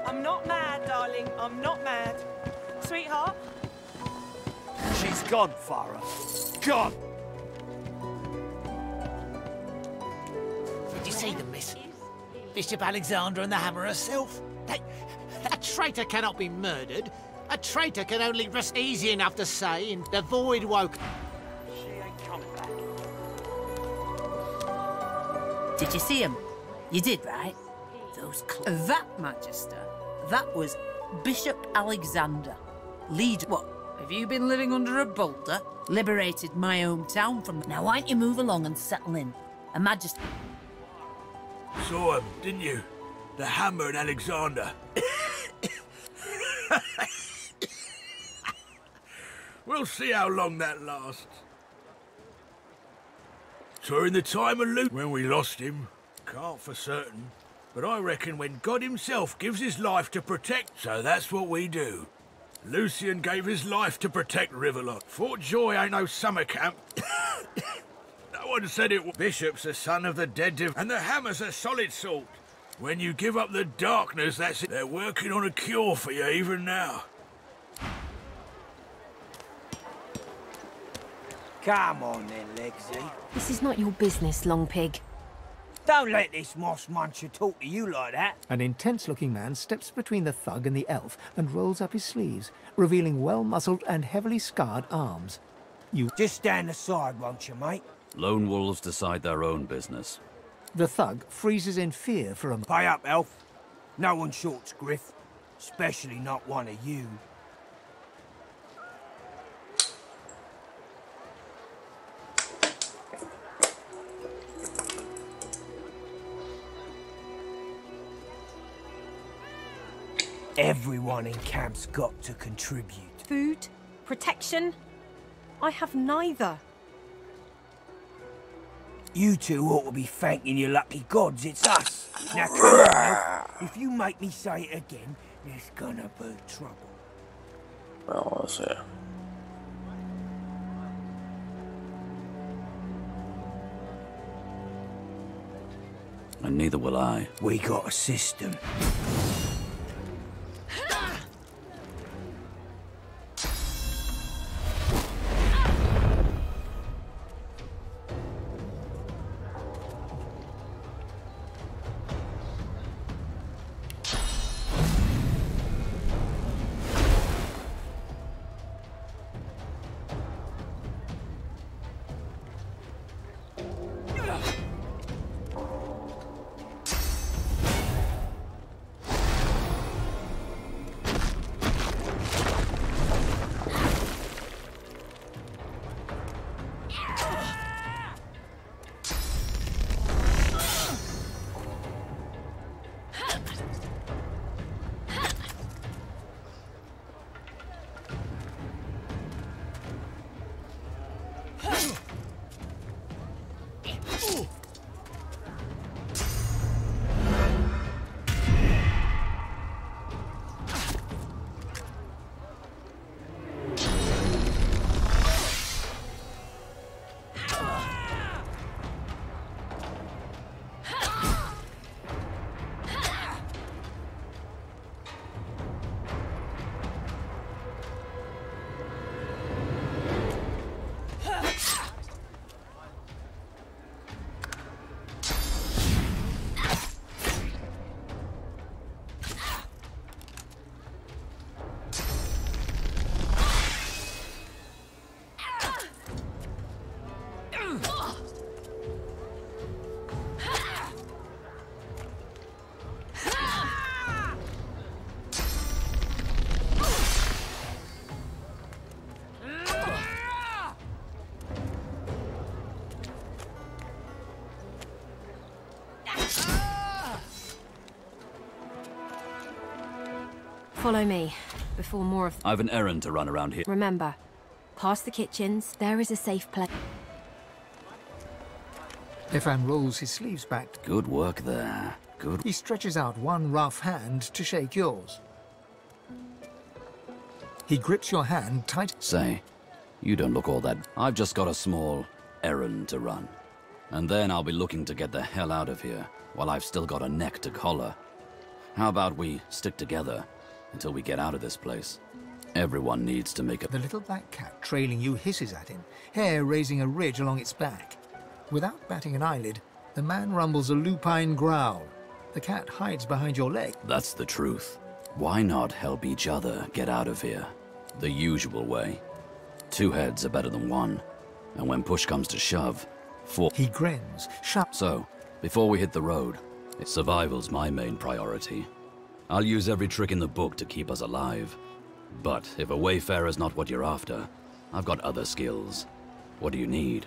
I'm not mad, darling. I'm not mad. Sweetheart? She's gone, Farah. Gone! Did you see them, miss? Bishop Alexander and the Hammer herself? A traitor cannot be murdered. A traitor can only rest easy enough to say in the void woke. She ain't coming back. Did you see him? You did, right? Those that Magister, that was Bishop Alexander. Leader. What? Have you been living under a boulder? Liberated my hometown from... Now, why don't you move along and settle in? A Magister... Saw him, didn't you? The Hammer and Alexander. We'll see how long that lasts. During the time of loot, when we lost him, can't for certain, but I reckon when God himself gives his life to protect, so that's what we do. Lucian gave his life to protect Riverlock. Fort Joy ain't no summer camp. No one said it was. Bishop's a son of the dead div, and the Hammer's a solid sort. When you give up the darkness, that's it. They're working on a cure for you even now. Come on then, Legsy. This is not your business, Long Pig. Don't let this moss muncher talk to you like that. An intense-looking man steps between the thug and the elf and rolls up his sleeves, revealing well-muscled and heavily scarred arms. You just stand aside, won't you, mate? Lone wolves decide their own business. The thug freezes in fear for a moment. Pay up, elf. No one shorts Griff, especially not one of you. Everyone in camp's got to contribute. Food? Protection? I have neither. You two ought to be thanking your lucky gods it's us. Now come on, elf. If you make me say it again, there's gonna be trouble. Vamos a ver. And neither will I. We got a system. Follow me, before more of... I've an errand to run around here. Remember, past the kitchens, there is a safe place. Efan rolls his sleeves back. Good work there. Good. He stretches out one rough hand to shake yours. He grips your hand tight. Say, you don't look all that... I've just got a small errand to run. And then I'll be looking to get the hell out of here, while I've still got a neck to collar. How about we stick together until we get out of this place? Everyone needs to make a... The little black cat trailing you hisses at him, hair raising a ridge along its back. Without batting an eyelid, the man rumbles a lupine growl. The cat hides behind your leg. That's the truth. Why not help each other get out of here? The usual way. 2 heads are better than 1. And when push comes to shove, 4... He grins, sharp. So, before we hit the road, survival's my main priority. I'll use every trick in the book to keep us alive. But if a wayfarer's not what you're after, I've got other skills. What do you need?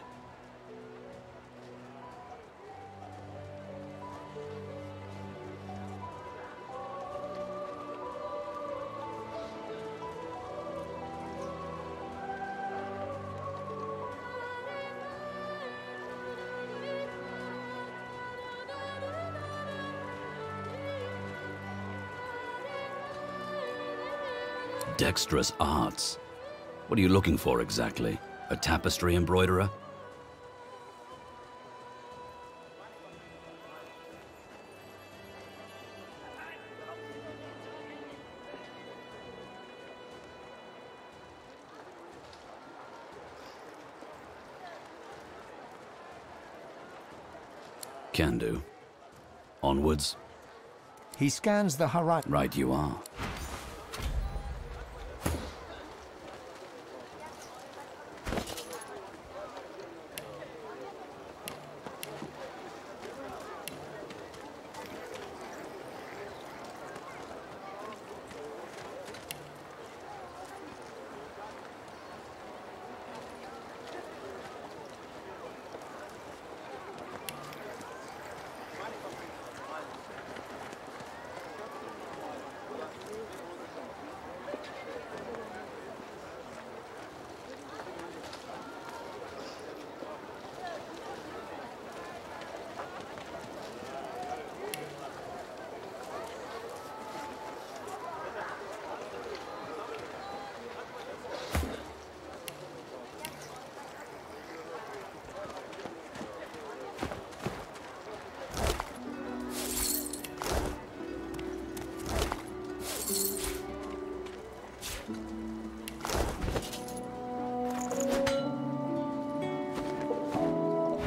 Dexterous arts. What are you looking for exactly? A tapestry embroiderer? Can do. Onwards. He scans the horizon. Right you are.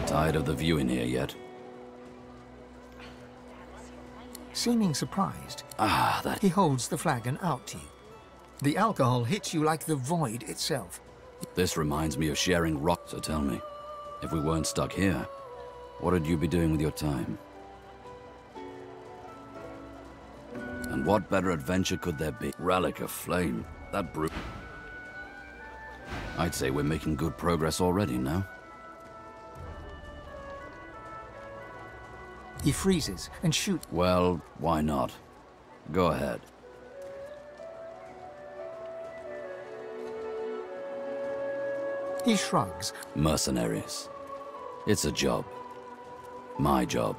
Tired of the view in here yet? Seeming surprised, that... he holds the flagon out to you. The alcohol hits you like the void itself. This reminds me of sharing rock, so tell me, if we weren't stuck here, what would you be doing with your time? And what better adventure could there be? Relic of flame, that brute. I'd say we're making good progress already now. He freezes and shoots. Well, why not? Go ahead. He shrugs. Mercenaries. It's a job. My job.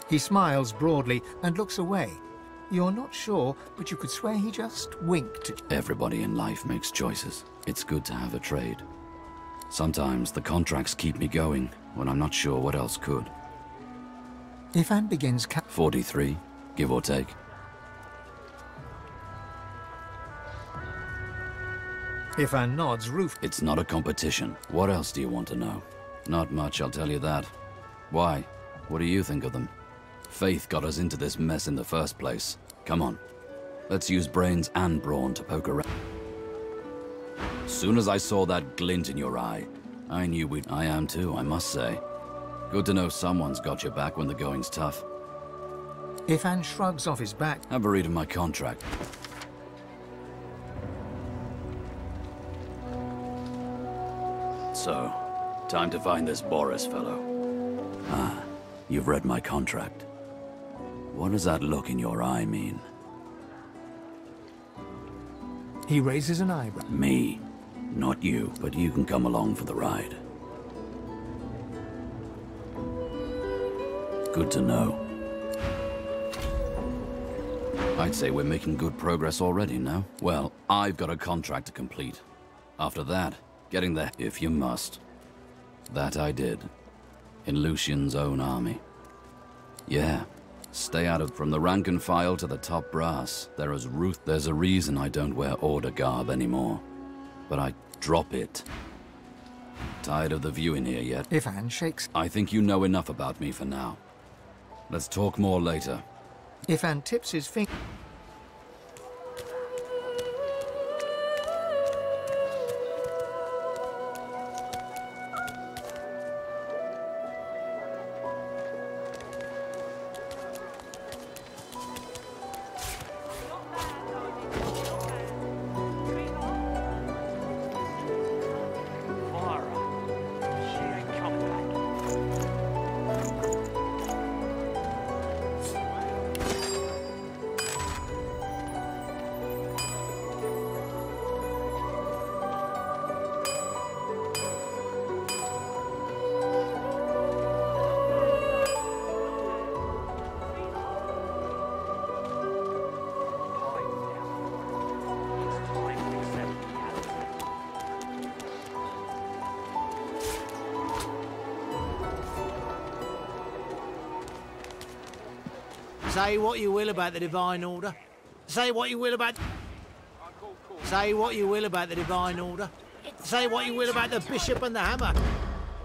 He smiles broadly and looks away. You're not sure, but you could swear he just winked. Everybody in life makes choices. It's good to have a trade. Sometimes the contracts keep me going when I'm not sure what else could. Ifan begins 43, give or take. Ifan nods. Roof. It's not a competition. What else do you want to know? Not much, I'll tell you that. Why? What do you think of them? Faith got us into this mess in the first place. Come on. Let's use brains and brawn to poke around. Soon as I saw that glint in your eye, I knew we'd... I am too, I must say. Good to know someone's got your back when the going's tough. Ifan shrugs off his back. Have a read of my contract. So, time to find this Boris fellow. You've read my contract. What does that look in your eye mean? He raises an eyebrow. Me. Not you, but you can come along for the ride. Good to know. I'd say we're making good progress already now. Well, I've got a contract to complete. After that, getting there, if you must. That I did. In Lucian's own army. Yeah. Stay out of... From the rank and file to the top brass, there's a reason I don't wear order garb anymore. But I drop it. Tired of the view in here yet? Ifan shakes. I think you know enough about me for now. Let's talk more later. Ifan tips his finger. Say what you will about the Divine Order. Say what you will about... Say what you will about the Divine Order. Say what you will about the bishop and the hammer.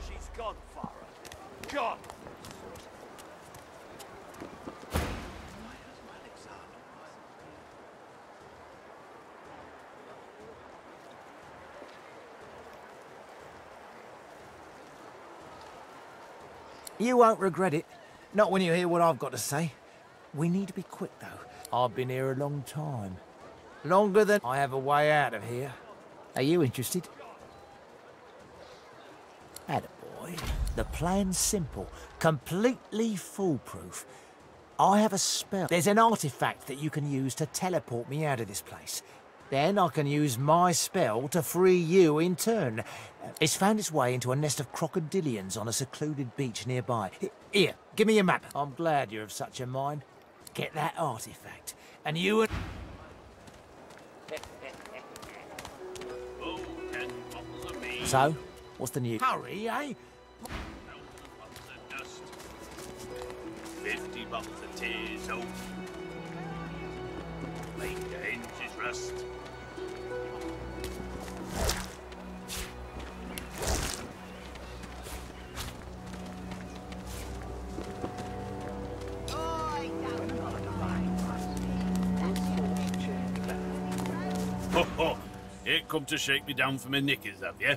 She's gone, Farah. Gone. You won't regret it. Not when you hear what I've got to say. We need to be quick, though. I've been here a long time. Longer than I have a way out of here. Are you interested? Attaboy. The plan's simple. Completely foolproof. I have a spell. There's an artifact that you can use to teleport me out of this place. Then I can use my spell to free you in turn. It's found its way into a nest of crocodilians on a secluded beach nearby. Here, give me your map. I'm glad you're of such a mind. Get that artifact, and you and... So, what's the news? Hurry, eh? 50 bottles of tears, oh. Make the hinges rust. Ho ho! Ain't come to shake me down for my knickers, have you?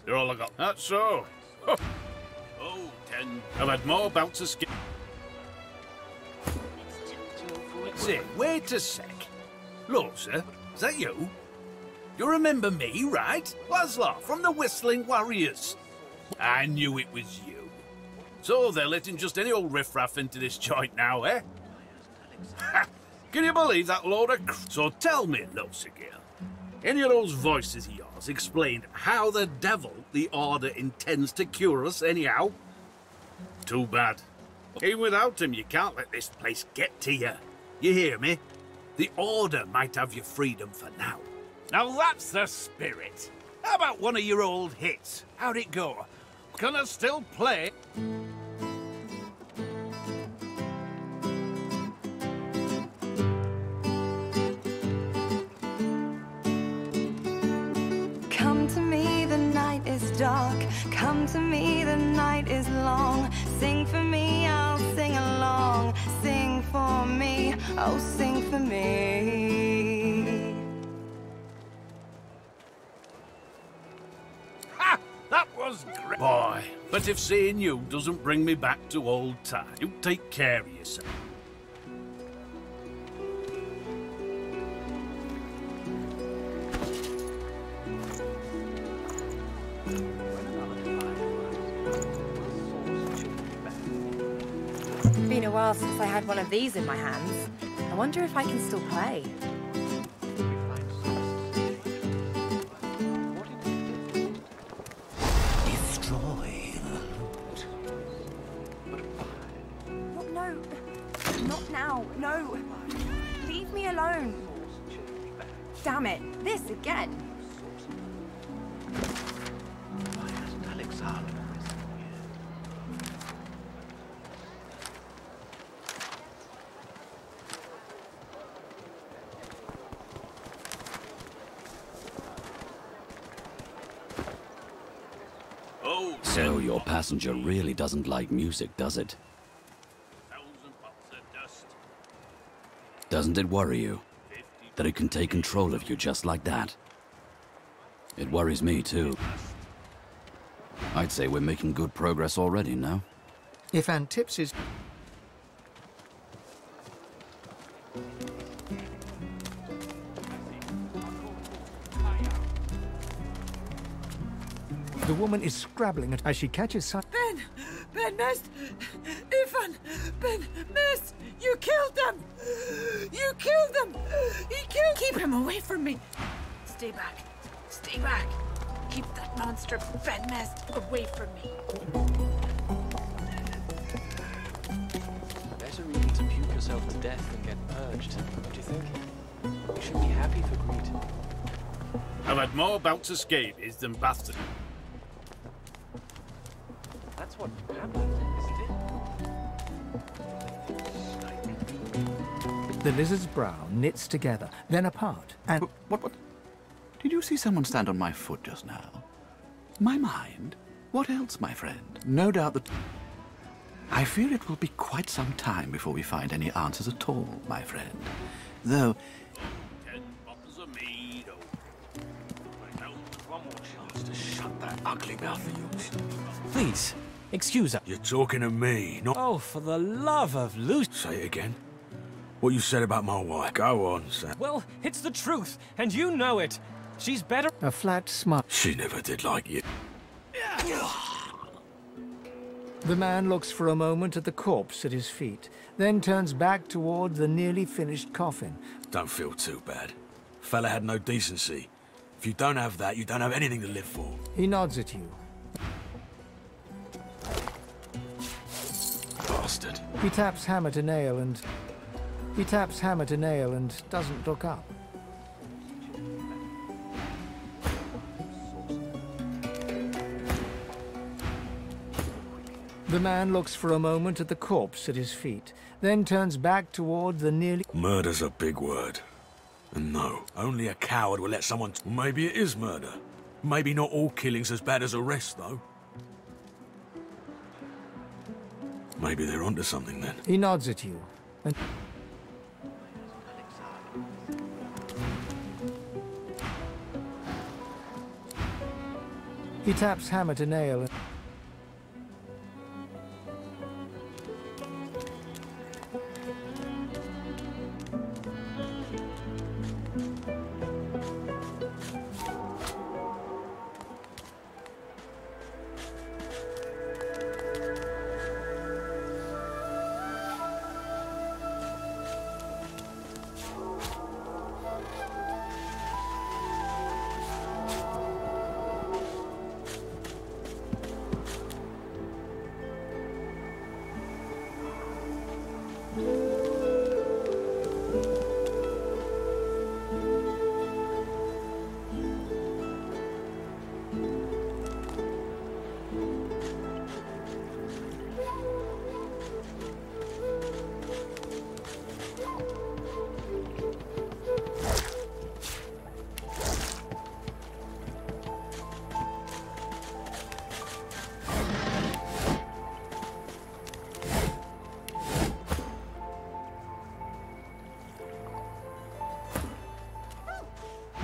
They're all I got. That's so. Ho. Oh, 10. I've had more bouts of skin. Say, wait a sec. Look, sir, is that you? You remember me, right? Laszlo, from the Whistling Warriors. I knew it was you. So they're letting just any old riffraff into this joint now, eh? Can you believe that load of So tell me, Losa girl, any of those voices of yours explained how the devil the Order intends to cure us anyhow? Too bad. Even without him, you can't let this place get to you. You hear me? The Order might have your freedom for now. Now that's the spirit. How about one of your old hits? How'd it go? Can I still play? Come to me, the night is dark. Come to me, the night is long. Sing for me, I'll sing along. Sing for me, oh sing for me. Ha! That was great. Boy, but if seeing you doesn't bring me back to old times, you take care of yourself. It's been a while since I had one of these in my hands. I wonder if I can still play. Destroy. What? No. Not now. No. Leave me alone. Damn it. This again. So your passenger really doesn't like music, does it? Doesn't it worry you that it can take control of you just like that? It worries me too. I'd say we're making good progress already, no? If Antips is... The woman is scrabbling as she catches sight. Ben Mist! Ifan! Ben Mist! You killed them! You killed them! He killed... Keep him away from me! Stay back. Stay back. Keep that monster Ben Mist away from me. Better really to puke yourself to death than get purged, don't you think? You should be happy for greed. I've had more bouts of scabies than bastards. That's what happened, isn't it? The lizard's brow knits together, then apart, and... What? Did you see someone stand on my foot just now? My mind? What else, my friend? No doubt that... I fear it will be quite some time before we find any answers at all, my friend. Though... 10 bottles of mead. One more chance to shut that ugly mouth of yours. Please, excuse us. You're talking to me, not... Oh, for the love of Lucy. Say it again. What you said about my wife. Go on, Sam. Well, it's the truth, and you know it. She's better... A flat smile. She never did like you. The man looks for a moment at the corpse at his feet, then turns back toward the nearly finished coffin. Don't feel too bad. Fella had no decency. If you don't have that, you don't have anything to live for. He nods at you. Bastard. He taps hammer to nail and doesn't look up. The man looks for a moment at the corpse at his feet, then turns back toward the nearly... Murder's a big word. And no, only a coward will let someone... Maybe it is murder. Maybe not all killing's as bad as arrest, though. Maybe they're onto something, then. He nods at you. And he taps hammer to nail and...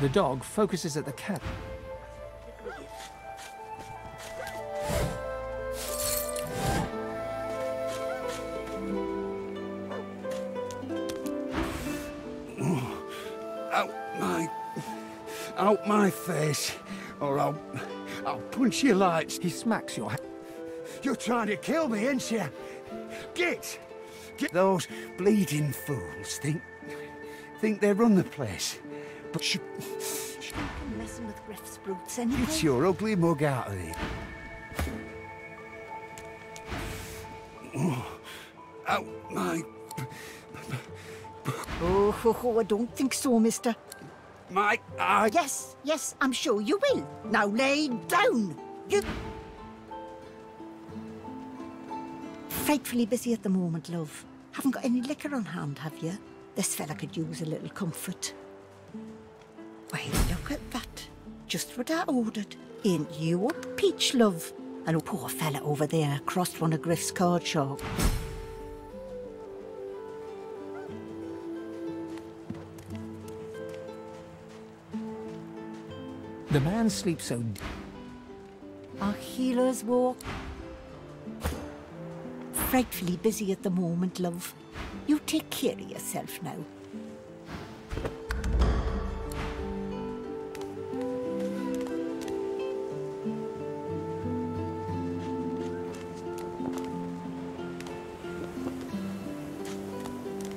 The dog focuses at the cat. Out my face, or I'll punch your lights. He smacks your hand. You're trying to kill me, ain't you? Get! Those bleeding fools think they run the place. But messing with Griff's brutes anyway. Get your ugly mug out of here. Out my... Oh, I don't think so, mister. My eye... Yes, I'm sure you will. Now lay down. You... Frightfully busy at the moment, love. Haven't got any liquor on hand, have you? This fella could use a little comfort. Why, look at that. Just what I ordered. Ain't you a peach, love? And a poor fella over there crossed one of Griff's card sharks. The man sleeps so... Our healer's walk. Frightfully busy at the moment, love. You take care of yourself now.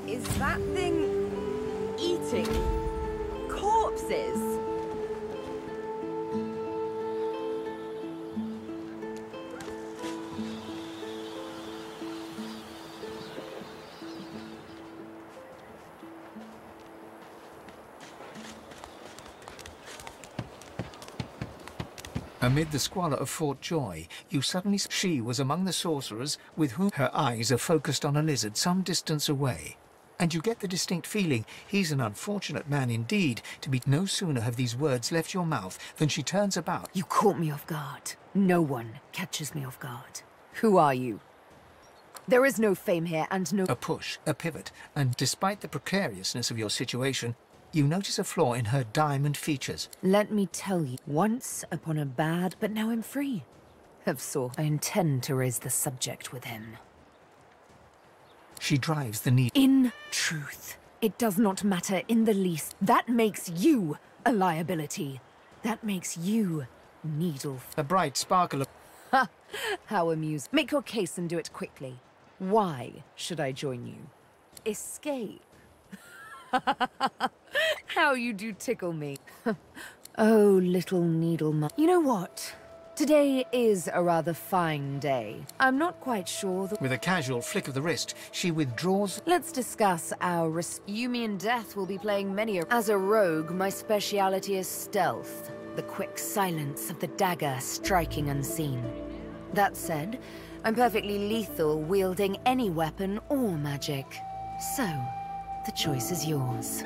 Is that thing eating corpses? Amid the squalor of Fort Joy, you suddenly... She was among the sorcerers with whom her eyes are focused on a lizard some distance away. and you get the distinct feeling he's an unfortunate man indeed to be. No sooner have these words left your mouth than she turns about. You caught me off guard. No one catches me off guard. Who are you? There is no fame here and no... A push, a pivot, and despite the precariousness of your situation, you notice a flaw in her diamond features. Let me tell you, once upon a bad, but now I'm free. Of sorts. I intend to raise the subject with him. She drives the needle. In truth, it does not matter in the least. That makes you a liability. That makes you needle. A bright sparkle of... Ha! How amusing. Make your case and do it quickly. Why should I join you? Escape. How you do tickle me. Oh, little needle mu... You know what? Today is a rather fine day. I'm not quite sure that... With a casual flick of the wrist, she withdraws... Let's discuss our You and Death will be playing many a... As a rogue, my speciality is stealth. The quick silence of the dagger striking unseen. That said, I'm perfectly lethal wielding any weapon or magic. So, the choice is yours.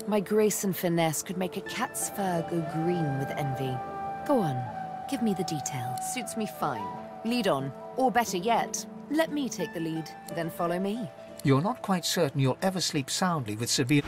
My grace and finesse could make a cat's fur go green with envy. Go on, give me the details. Suits me fine. Lead on, or better yet, let me take the lead, then follow me. You're not quite certain you'll ever sleep soundly with severe...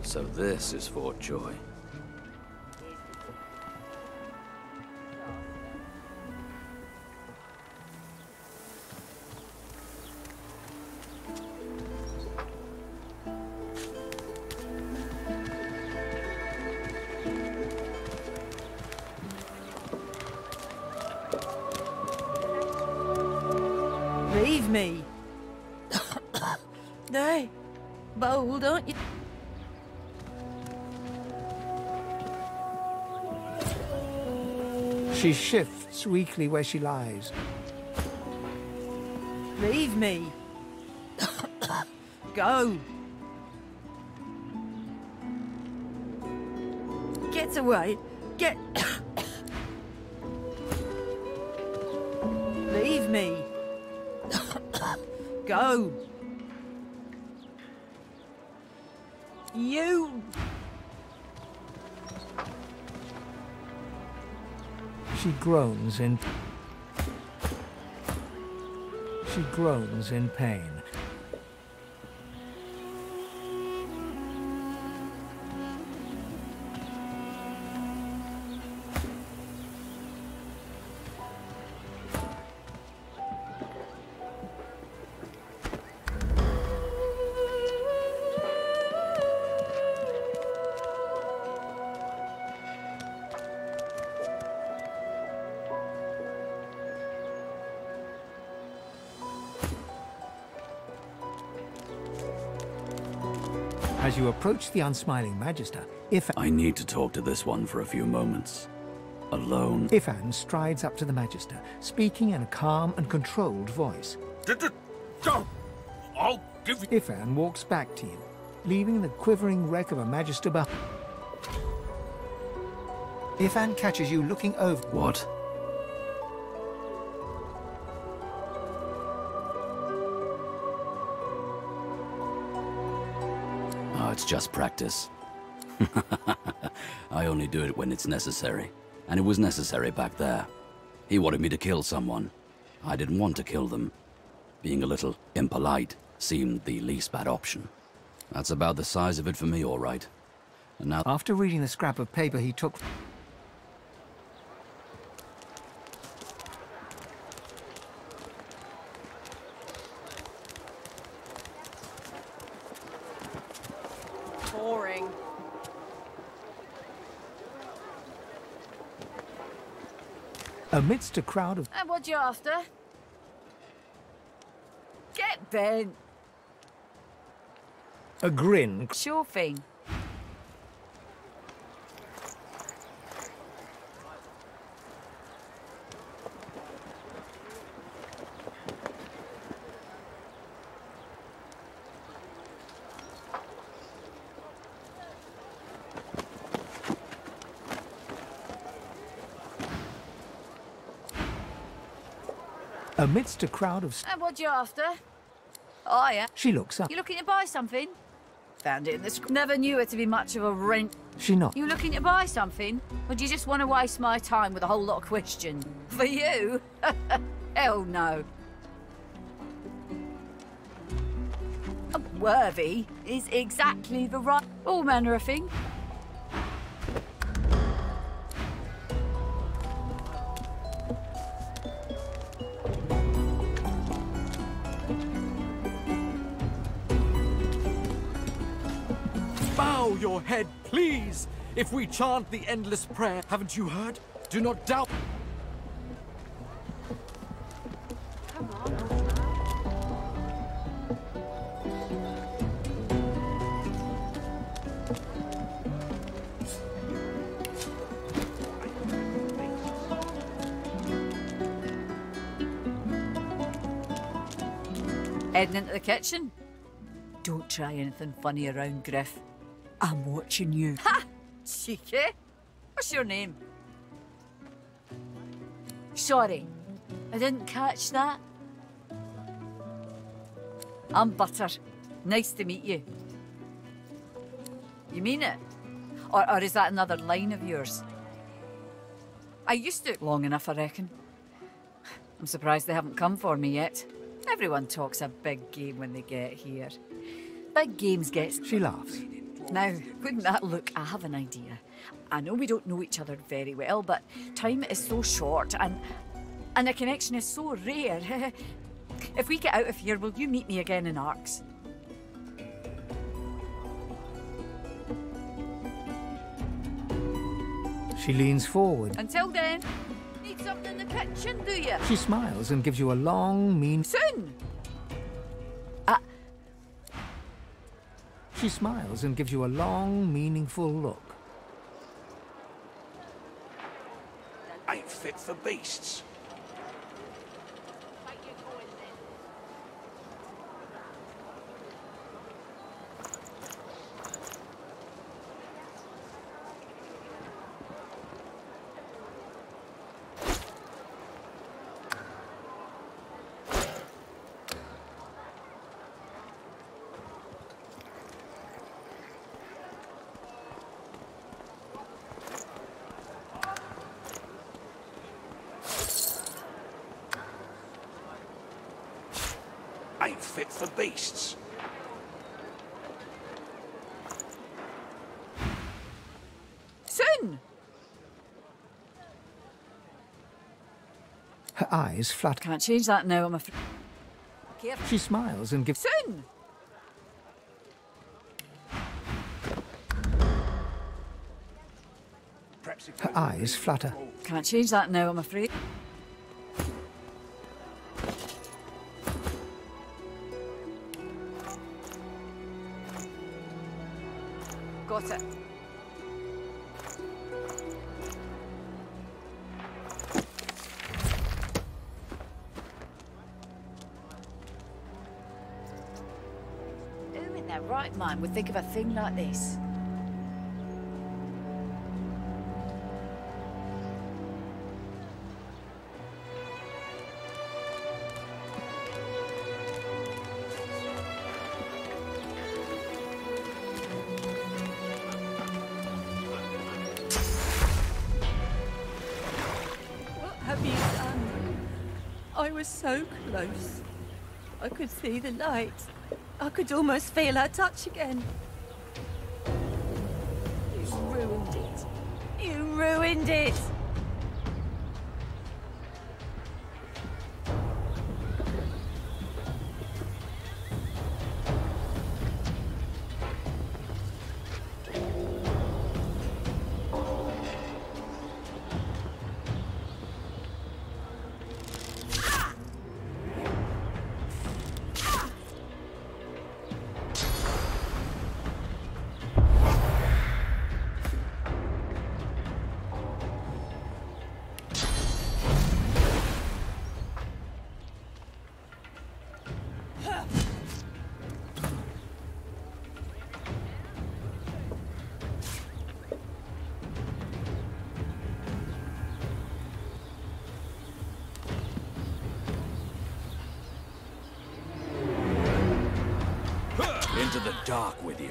So this is Fort Joy. Leave me. No. Bold, aren't you? She shifts weakly where she lies. Leave me. Go. Get away. Get... Leave me. Go. You... She groans in... She groans in pain. As you approach the unsmiling Magister, I need to talk to this one for a few moments. Alone. Ifan strides up to the Magister, speaking in a calm and controlled voice. I'll give you... Ifan walks back to you, leaving the quivering wreck of a Magister behind. Ifan catches you looking over... What? Oh, it's just practice. I only do it when it's necessary. And it was necessary back there. He wanted me to kill someone. I didn't want to kill them. Being a little impolite seemed the least bad option. That's about the size of it for me, all right. And now... After reading the scrap of paper he took... boring. Amidst a crowd of... And what you after? Get bent. A grin... Sure thing. Amidst a crowd of... And what you after? Oh, yeah. She looks up. You looking to buy something? Found it in the... Never knew it to be much of a rent. She not. You looking to buy something? Or do you just want to waste my time with a whole lot of questions? For you? Hell no. Worthy is exactly the right... all manner of thing. Bow your head, please! If we chant the endless prayer, haven't you heard? Do not doubt. Come on. Heading into the kitchen? Don't try anything funny around, Griff. I'm watching you. Ha! Cheeky. What's your name? Sorry, I didn't catch that. I'm Butter. Nice to meet you. You mean it? Or is that another line of yours? I used to. Long enough, I reckon. I'm surprised they haven't come for me yet. Everyone talks a big game when they get here. Big games gets... She laughs. Now, wouldn't that look? I have an idea. I know we don't know each other very well, but time is so short and a connection is so rare. If we get out of here, will you meet me again in Arcs? She leans forward. Until then, need something in the kitchen, do you? She smiles and gives you a long, mean... Soon! She smiles and gives you a long, meaningful look. Ain't fit for beasts. Ain't fit for beasts. Soon! Her eyes flutter. Can't change that now, I'm afraid. She smiles and gives... Soon! Her eyes flutter. Can't change that now, I'm afraid. Got it. Who in their right mind would think of a thing like this? Have you done? I was so close. I could see the light. I could almost feel her touch again. You ruined it. You ruined it! into the dark with you.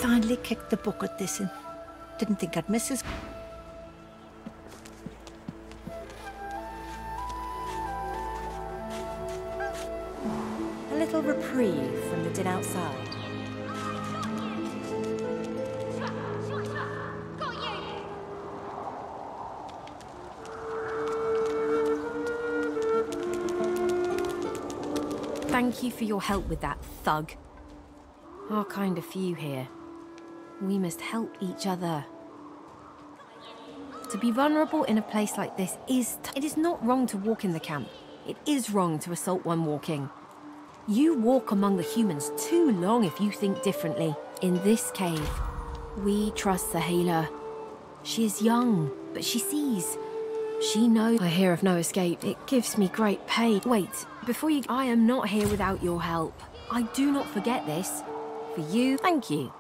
Finally kicked the bucket this in. Didn't think I'd miss his... A little reprieve from the din outside. Thank you for your help with that, thug. Our kind of few here. We must help each other. To be vulnerable in a place like this is... It is not wrong to walk in the camp. It is wrong to assault one walking. You walk among the humans too long if you think differently. In this cave, we trust the healer. She is young, but she sees. She knows I hear of no escape. It gives me great pain. Wait, before you... I am not here without your help. I do not forget this. For you, thank you.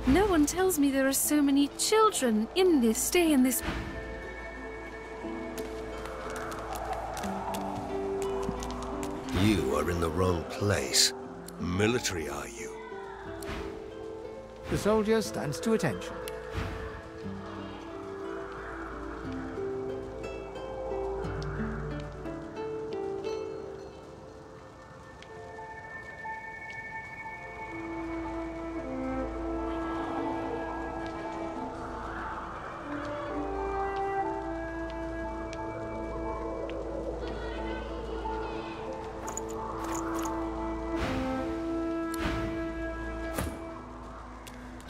No one tells me there are so many children in this. Stay in this. You are in the wrong place. Military, are you? The soldier stands to attention.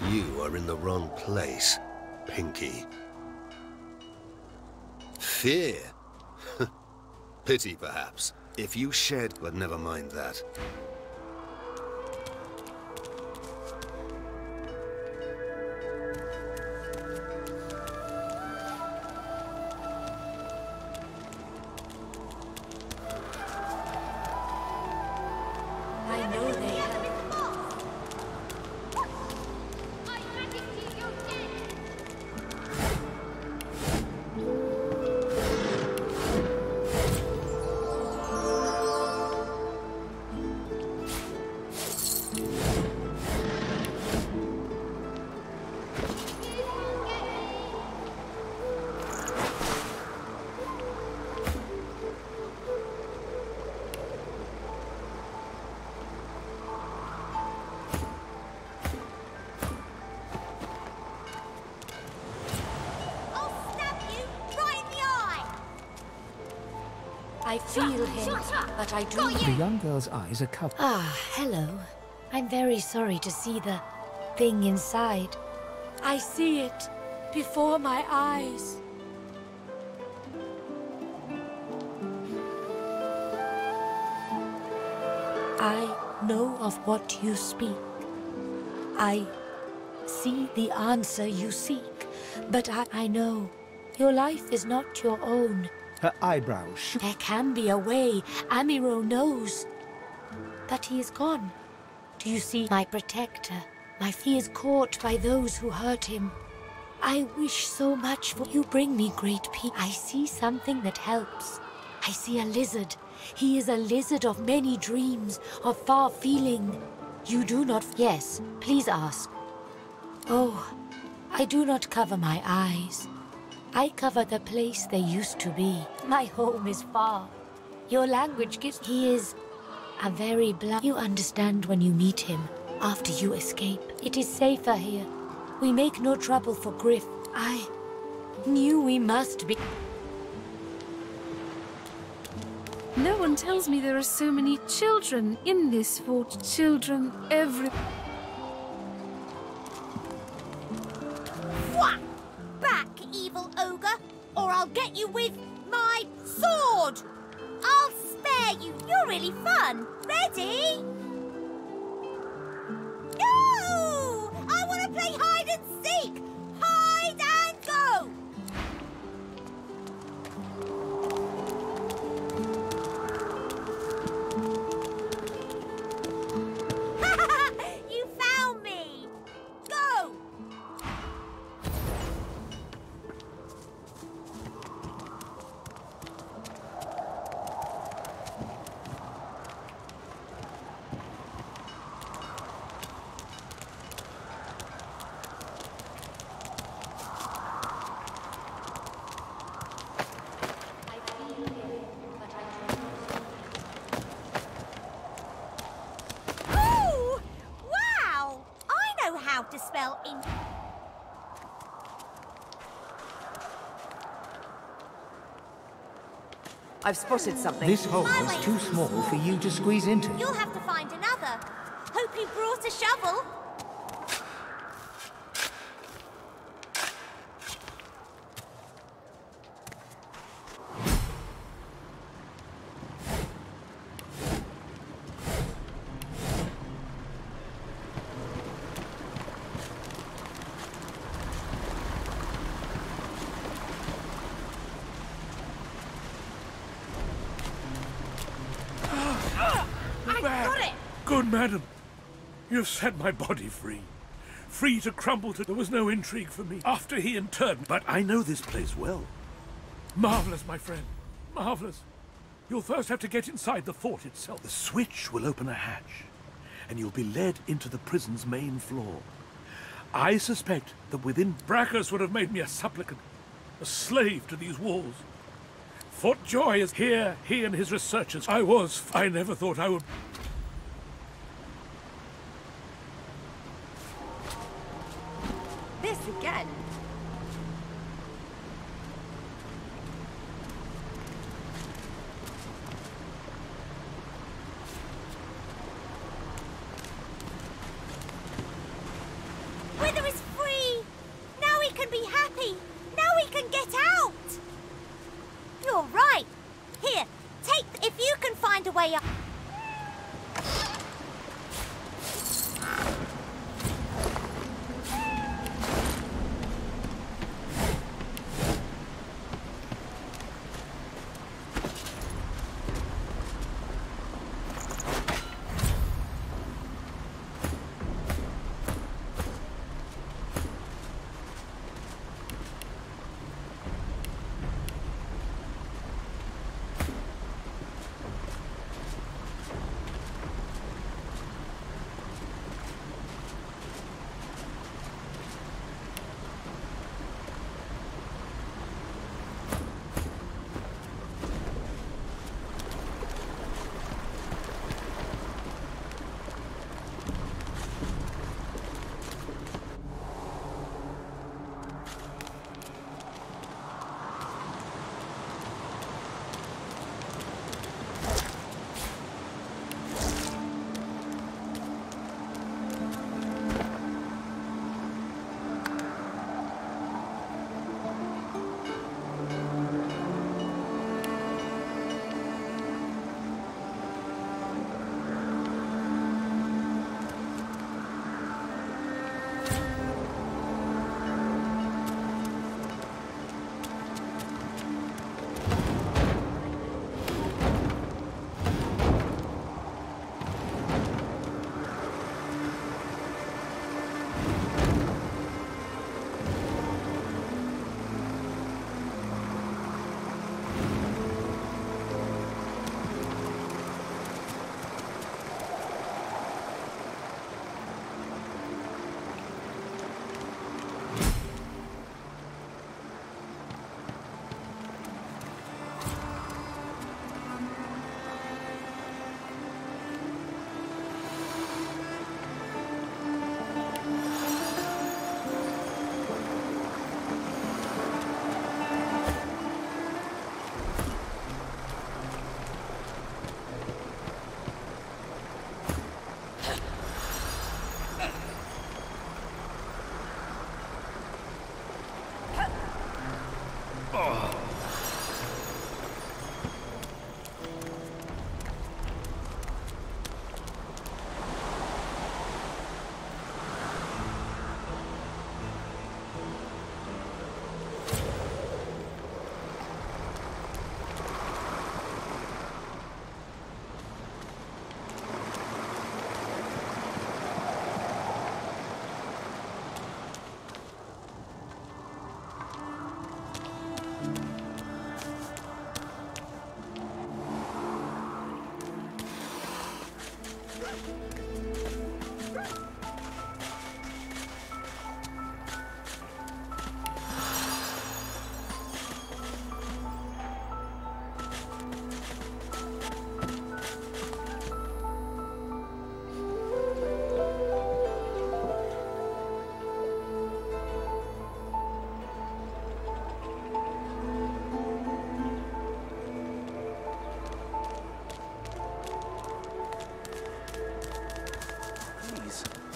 You are in the wrong place, Pinky. Fear? Pity, perhaps. If you shed, but never mind that. I feel him, but I do. The young girl's eyes are covered. Ah, hello. I'm very sorry to see the thing inside. I see it before my eyes. I know of what you speak. I see the answer you seek, but I know your life is not your own. Her eyebrows shook. There can be a way, Amiro knows. But he is gone. Do you see my protector? He is caught by those who hurt him. I wish so much for you. Bring me great peace. I see something that helps. I see a lizard. He is a lizard of many dreams, of far feeling. You do not... Yes, please ask. Oh, I do not cover my eyes. I cover the place they used to be. My home is far. Your language gives... He is a very blunt... You understand when you meet him, after you escape. It is safer here. We make no trouble for Griff. I knew we must be... No one tells me there are so many children in this fort. Children every... Whack! Back, evil ogre, or I'll get you with my sword! I'll spare you. You're really fun. Ready? No! I want to play hide and seek! Hide and go! You found me! Go! Ooh! Wow! I know how to spell in... I've spotted something. This hole is too small for you to squeeze into. You'll have to find another. Hope you brought a shovel. Good madam, you've set my body free. Free to crumble to... There was no intrigue for me after he interred me, but I know this place well. Marvelous, my friend, marvelous. You'll first have to get inside the fort itself. The switch will open a hatch, and you'll be led into the prison's main floor. I suspect that within... Brachus would have made me a supplicant, a slave to these walls. Fort Joy is here, he and his researchers. I never thought I would... This again. Wither is free! Now we can be happy! Now we can get out! You're right! Here, take... If you can find a way up...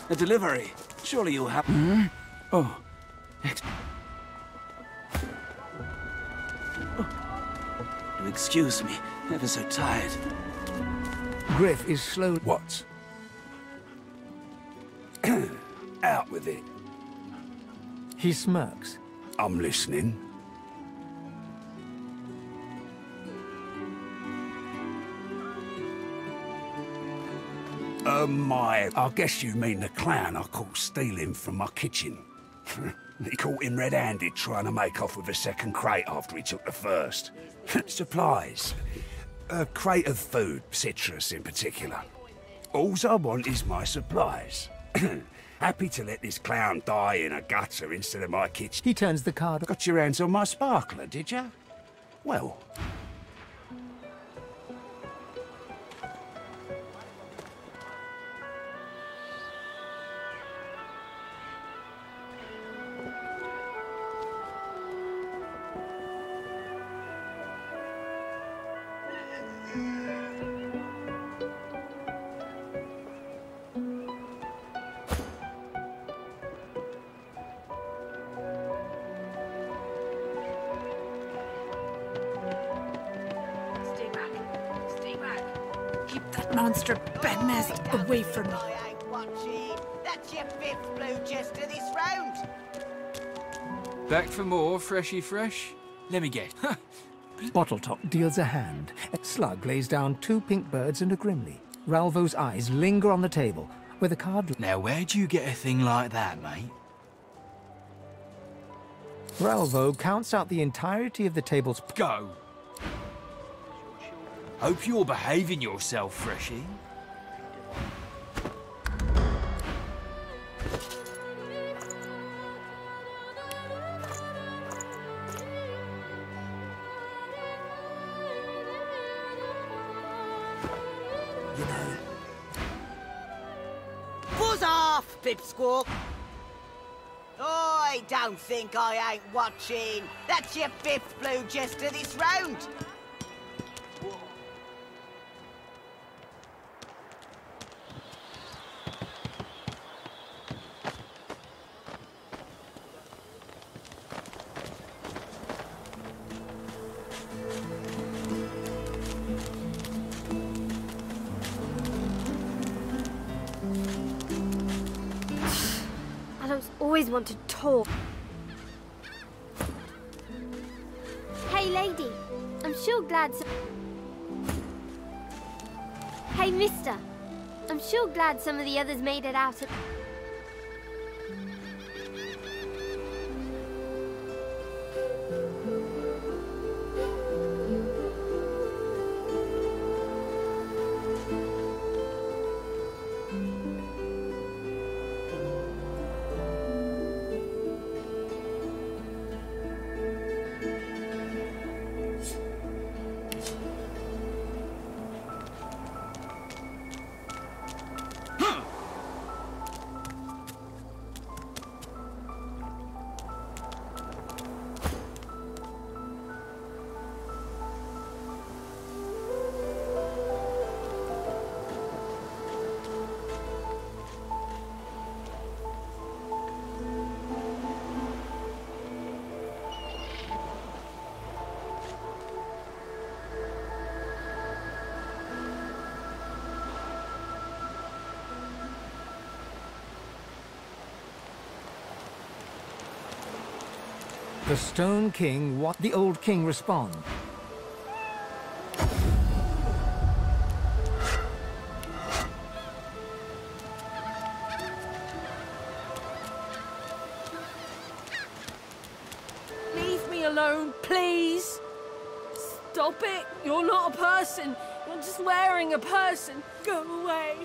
A delivery. Surely you'll have... Oh. Do excuse me. Ever so tired. Griff is slow... What? Out with it. He smirks. I'm listening. I guess you mean the clown I caught stealing from my kitchen. He caught him red-handed trying to make off with a second crate after he took the first. Supplies. A crate of food, citrus in particular. Alls I want is my supplies. Happy to let this clown die in a gutter instead of my kitchen. He turns the card... Got your hands on my sparkler, did you? Well... Monster bedmast away from me. I ain't watching. That's your 5th blue chest of this round. Back for more, freshy fresh? Let me guess. Bottletop deals a hand. Slug lays down 2 pink birds and a Grimley. Ralvo's eyes linger on the table, where the card... Now, where'd you get a thing like that, mate? Ralvo counts out the entirety of the table's... Go! Hope you're behaving yourself, Freshy. Buzz off, Pipsqueak! I don't think I ain't watching. That's your 5th blue chest of this round. Always want to talk. Hey, lady. I'm sure glad Hey, mister. I'm sure glad some of the others made it out of... The Stone King, what the old king respond. Leave me alone, please. Stop it. You're not a person. You're just wearing a person. Go away.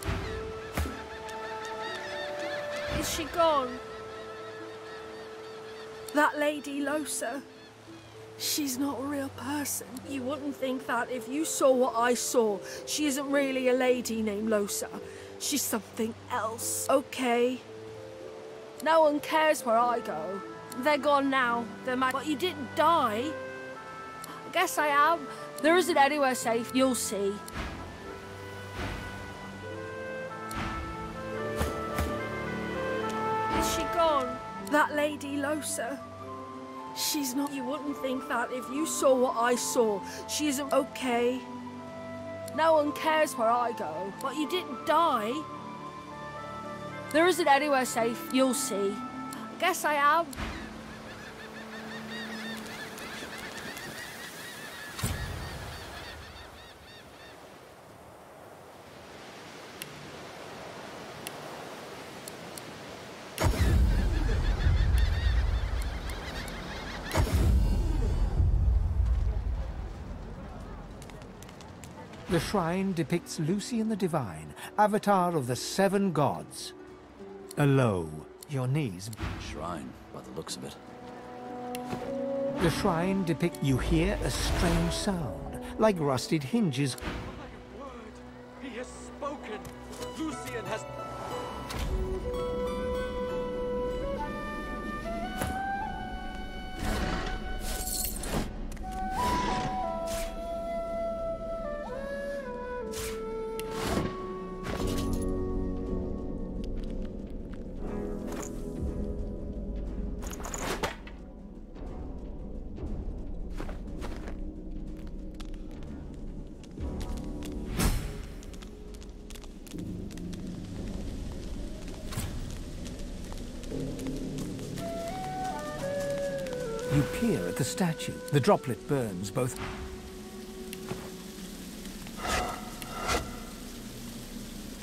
Is she gone? That lady Losa, she's not a real person. You wouldn't think that if you saw what I saw. She isn't really a lady named Losa. She's something else, okay? No one cares where I go. They're gone now. But you didn't die. I guess I am. There isn't anywhere safe. You'll see. That lady Losa, she's not... You wouldn't think that if you saw what I saw. She isn't okay. No one cares where I go, but you didn't die. There isn't anywhere safe, you'll see. Guess I am. The shrine depicts Lucian the Divine, avatar of the 7 gods. Alo, your knees. Shrine, by the looks of it. The shrine depicts... You hear a strange sound, like rusted hinges. He has spoken. Lucian has... You peer at the statue. The droplet burns both...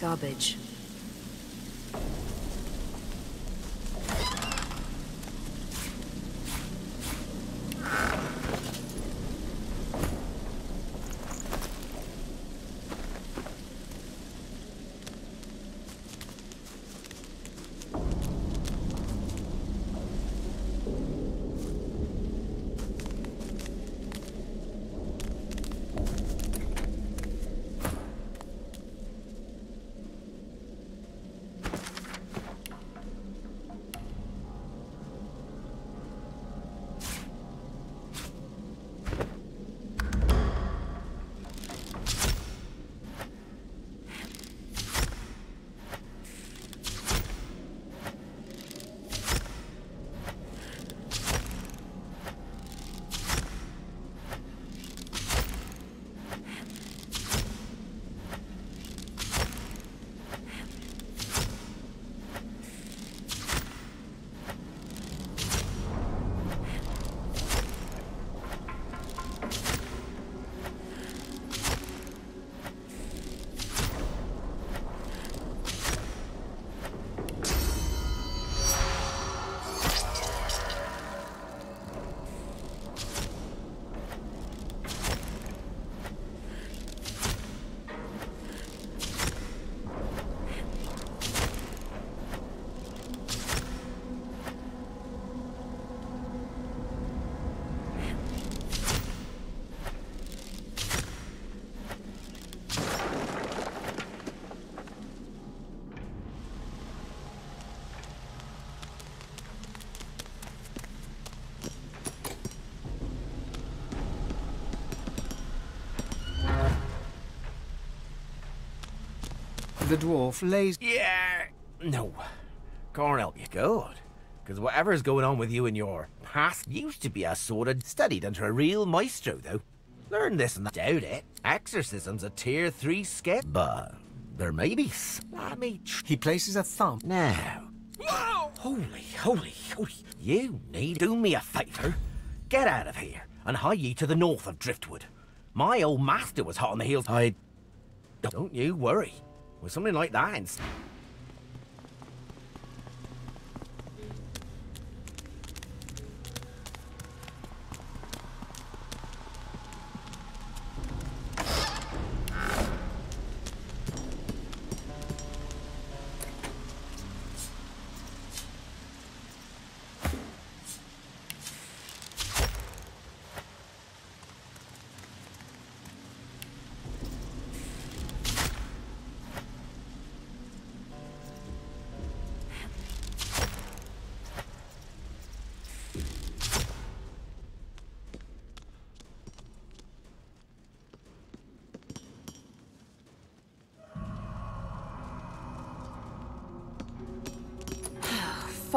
Garbage. The dwarf lays... Yeah, no. Can't help you good. Because whatever's going on with you in your past used to be a sort of studied under a real maestro, though. Learn this and that. Doubt it. Exorcism's a tier 3 skill. But there may be... Let me... He places a thumb. Now. Holy. You need to do me a favour. Get out of here and hie ye to the north of Driftwood. My old master was hot on the heels. Don't you worry. With something like that...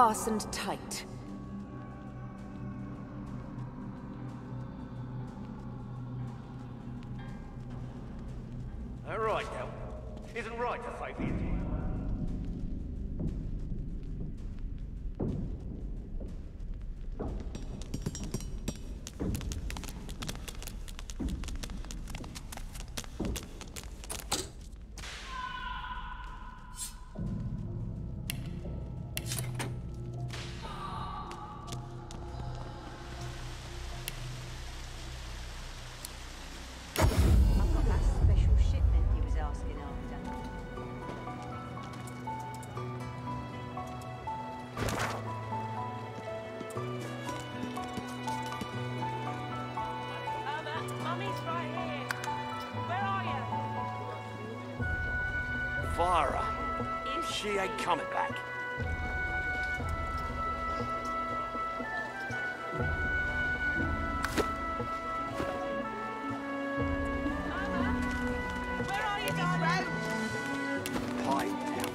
fastened tight. All right, now. Isn't right to save the entire... Vara, she ain't coming back. Where are you, darling? Pipe down.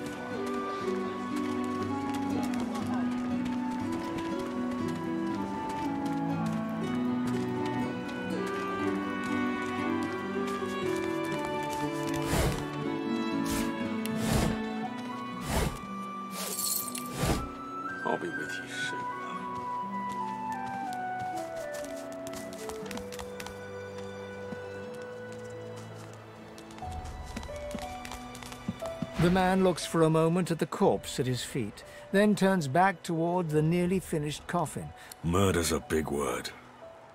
I'll be with you soon. The man looks for a moment at the corpse at his feet, then turns back toward the nearly finished coffin. Murder's a big word.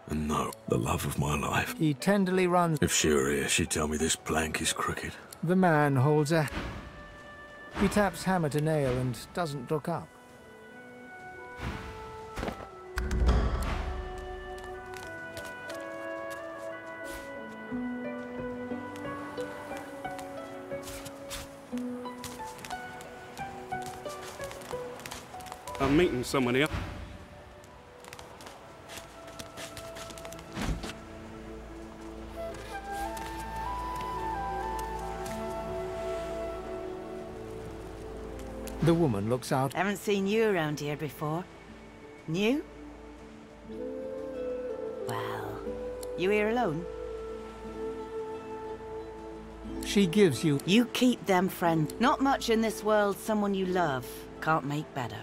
And no, the love of my life. He tenderly runs. If she were here, she'd tell me this plank is crooked. The man holds a... He taps hammer to nail and doesn't look up. I'm meeting someone here. The woman looks out. Haven't seen you around here before. New? Well, you here alone? She gives you... You keep them friends. Not much in this world someone you love can't make better.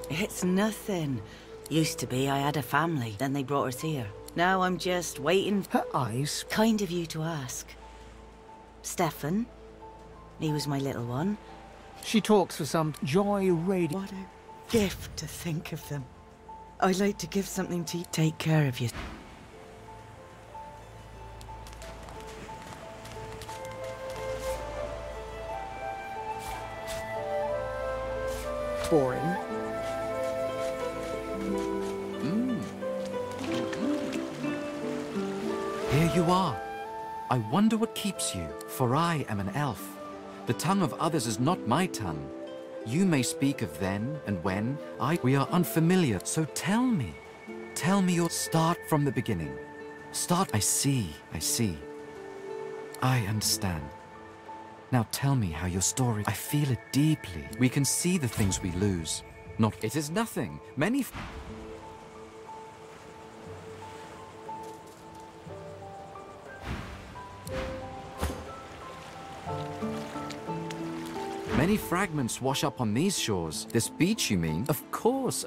It's nothing. Used to be I had a family, then they brought us here. Now I'm just waiting. Her eyes... Kind of you to ask. Stefan, he was my little one. She talks for some joy radiant. What a gift to think of them. I'd like to give something to take care of you. Boring. Here you are. I wonder what keeps you, for I am an elf. The tongue of others is not my tongue. You may speak of then and when. We are unfamiliar, so tell me. Tell me your start from the beginning. Start. I see. I understand. Now tell me how your story... I feel it deeply. We can see the things we lose. Not... It is nothing. Many fragments wash up on these shores. This beach, you mean? Of course,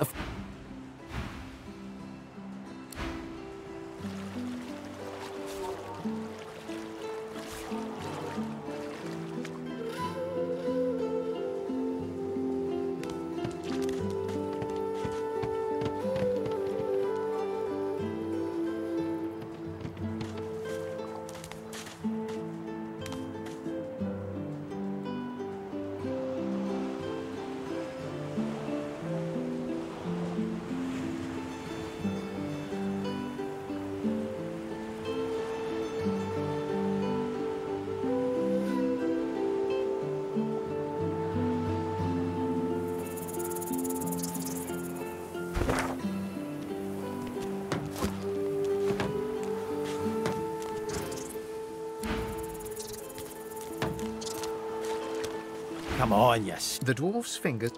Come on, yes. The dwarf's fingers...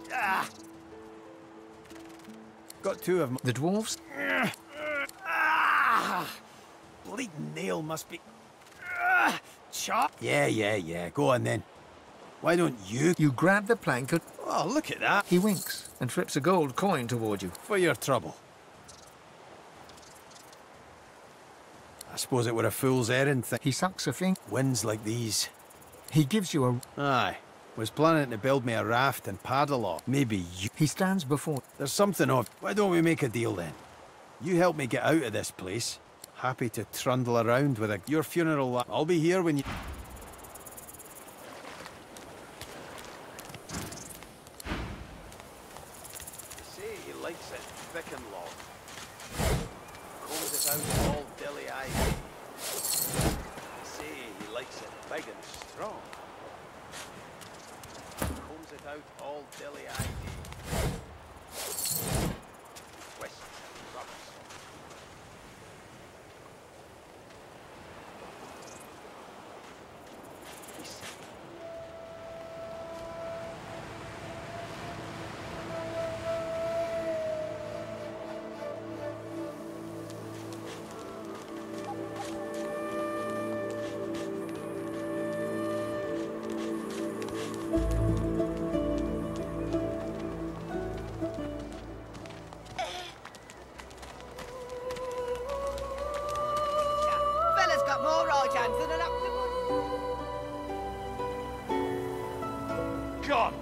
got two of them. The dwarfs? Bleeding nail must be... chop. Yeah. Go on then. Why don't you... You grab the plank and... Oh, look at that. He winks and trips a gold coin toward you. For your trouble. I suppose it were a fool's errand thing. He sucks a finger. Winds like these. He gives you a... Aye. Was planning to build me a raft and paddle off. Maybe you... He stands before... There's something of... Why don't we make a deal then? You help me get out of this place. Happy to trundle around with your funeral. I'll be here when you... Say he likes it thick and long. Combs it out all dilly-eyed. Say he likes it big and strong. Combs it out all dilly-eyed. Twists and rubs. Fella's got more right hands than an octopus. God!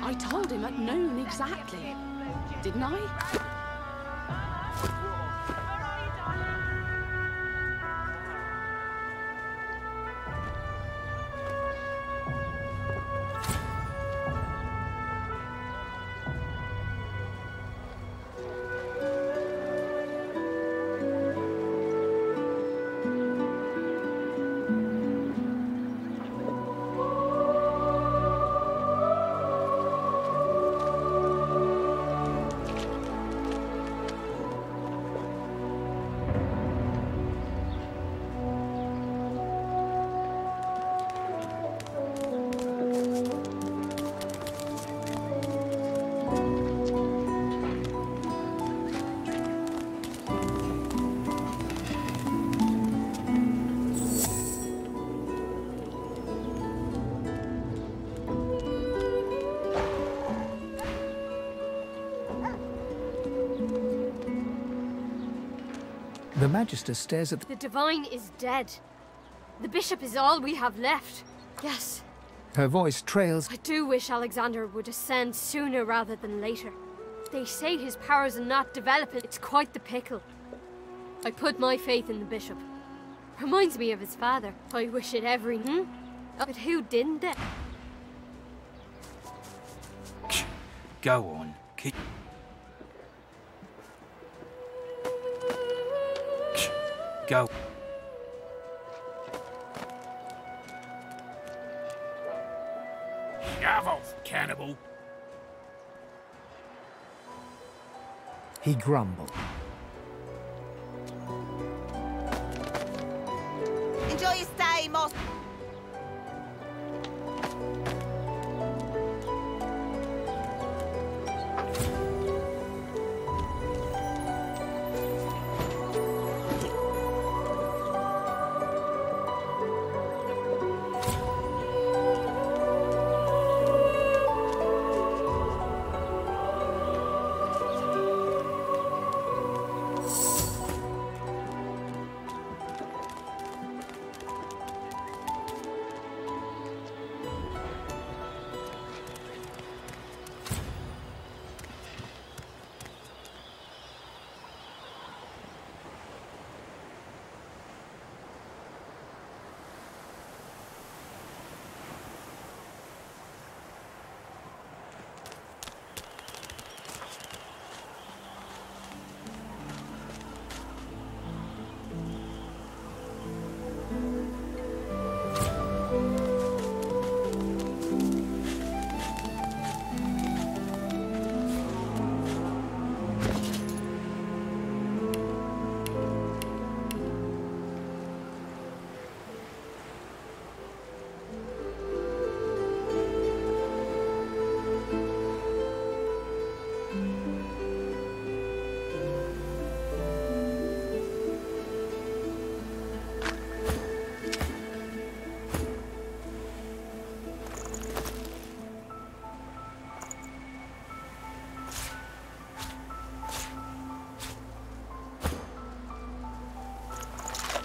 I told him at noon exactly, didn't I? The Magister stares at The Divine is dead. The Bishop is all we have left. Yes. her voice trails. I do wish Alexander would ascend sooner rather than later. They say his powers are not developing. It's quite the pickle. I put my faith in the Bishop. Reminds me of his father. I wish it every... But who didn't it? Go on. Go. Shove off, cannibal. He grumbled. Enjoy your stay, Moss.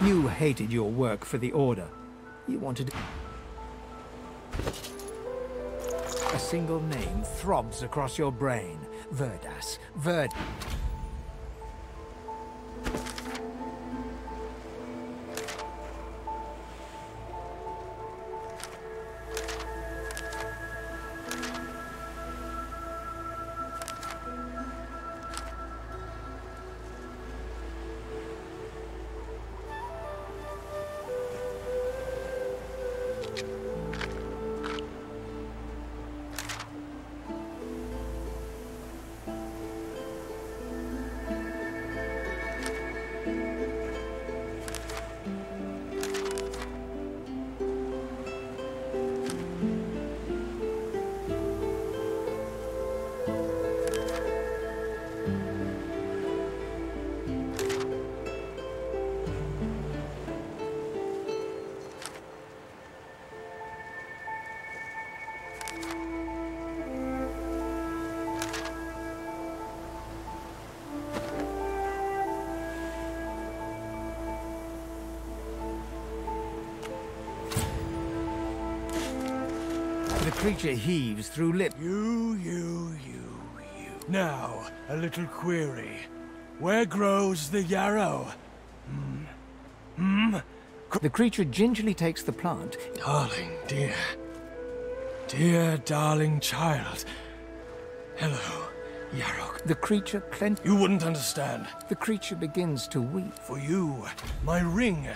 You hated your work for the Order. You wanted... A single name throbs across your brain. Verdas. The creature heaves through lip. You. Now, a little query. Where grows the yarrow? The creature gingerly takes the plant. Darling, dear. Dear, darling child. Hello, yarrow. The creature You wouldn't understand. The creature begins to weep. For you, my ring.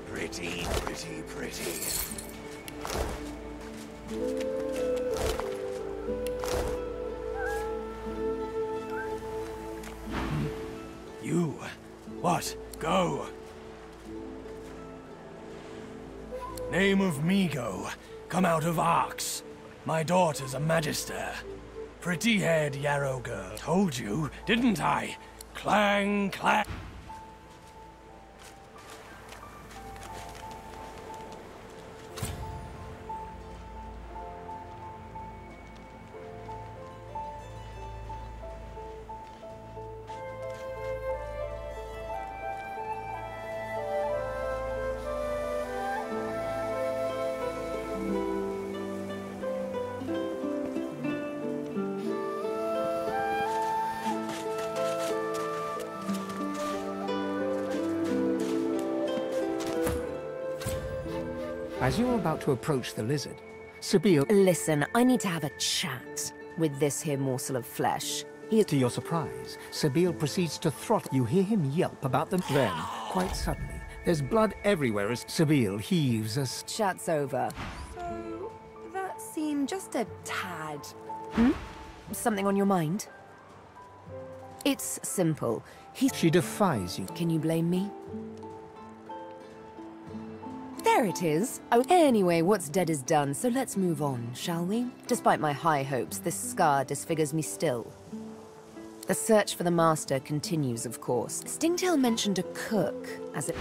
Pretty. You. What? Go. Name of Migo. Come out of Arx. My daughter's a magister. Pretty-haired yarrow girl. Told you, didn't I? Clang, clang. As you're about to approach the lizard, Sabine... Listen, I need to have a chat with this here morsel of flesh. To your surprise, Sabine proceeds to throttle. You hear him yelp about them. Then, quite suddenly, there's blood everywhere as Sabine heaves a... Chat's over. So, that seemed just a tad. Something on your mind? It's simple. She defies you. Can you blame me? There it is. Oh, anyway, what's dead is done, so let's move on, shall we? Despite my high hopes, this scar disfigures me still. The search for the master continues, of course. Stingtail mentioned a cook, as it...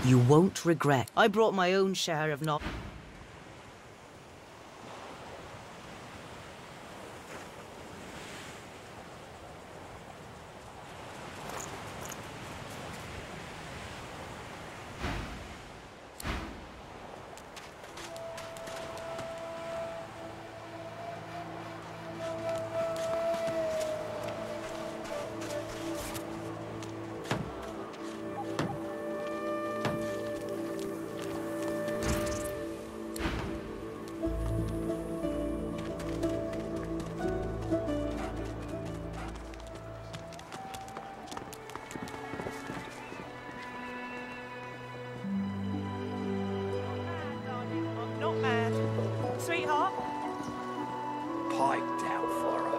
You won't regret. I brought my own share of not. Not mad. Sweetheart? Pipe down for her.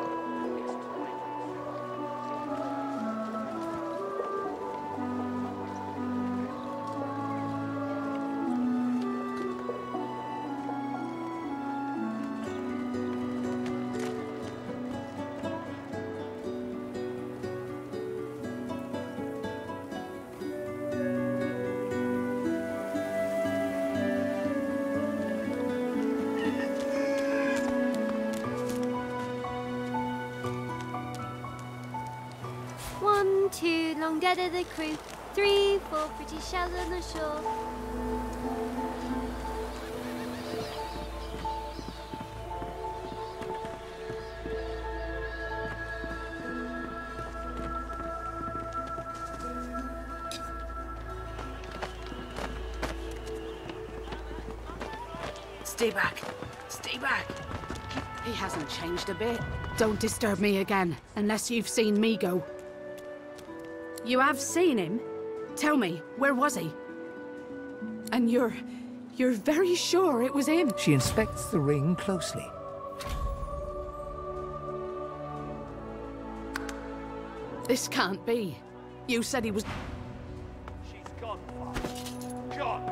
One, two, long dead of the crew. 3, 4, pretty shells on the shore. Stay back. Stay back. He hasn't changed a bit. Don't disturb me again, unless you've seen me go. You have seen him? Tell me, where was he? And you're very sure it was him? She inspects the ring closely. This can't be. You said he was... She's gone, Father. Gone.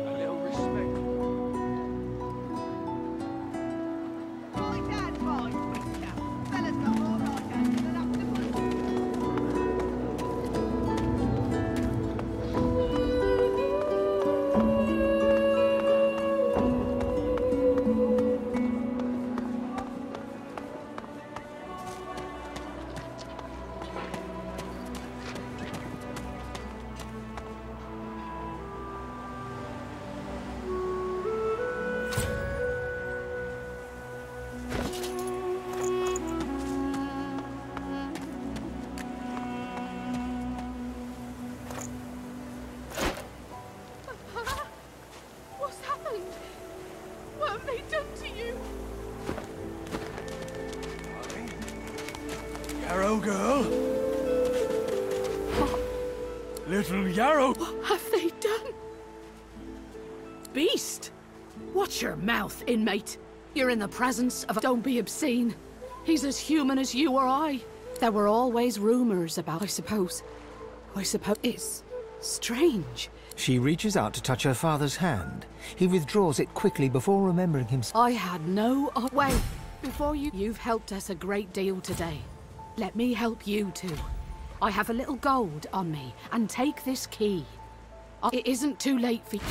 A little respect. Right hand, right, Witcher. Fella's got more right hands than up to What's happened? What have they done to you? Yarrow girl? Little Yarrow? What have they done? Beast! Watch your mouth, inmate. You're in the presence of... Don't be obscene. He's as human as you or I. There were always rumors about... I suppose it's strange. She reaches out to touch her father's hand. He withdraws it quickly before remembering himself. I had no... Wait, before you... You've helped us a great deal today. Let me help you too. I have a little gold on me, and take this key. It isn't too late for you.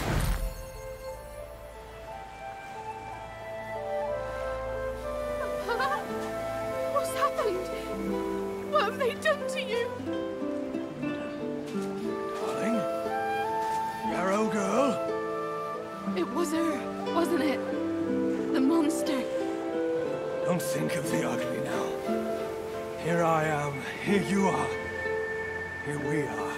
What's happened? What have they done to you? Darling? Yarrow girl? It was her, wasn't it? The monster. Don't think of the ugly now. Here I am. Here you are. Here we are.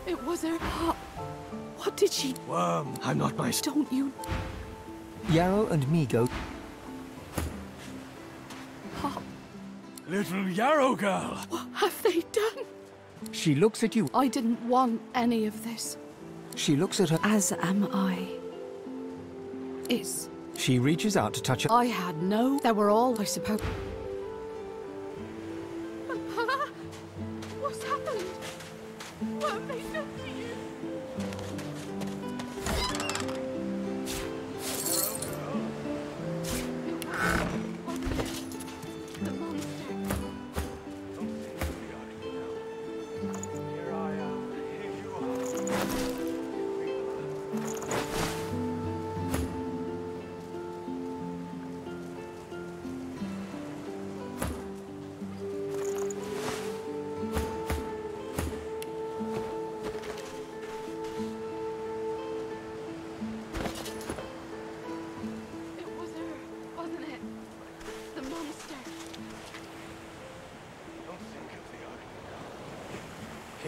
It was her. What did she... Worm, I'm not my... Don't you... Yarrow and Migo. Little Yarrow girl! What have they done? She looks at you. I didn't want any of this. She looks at her. As am I. She reaches out to touch her. I had no... There were all, I suppose...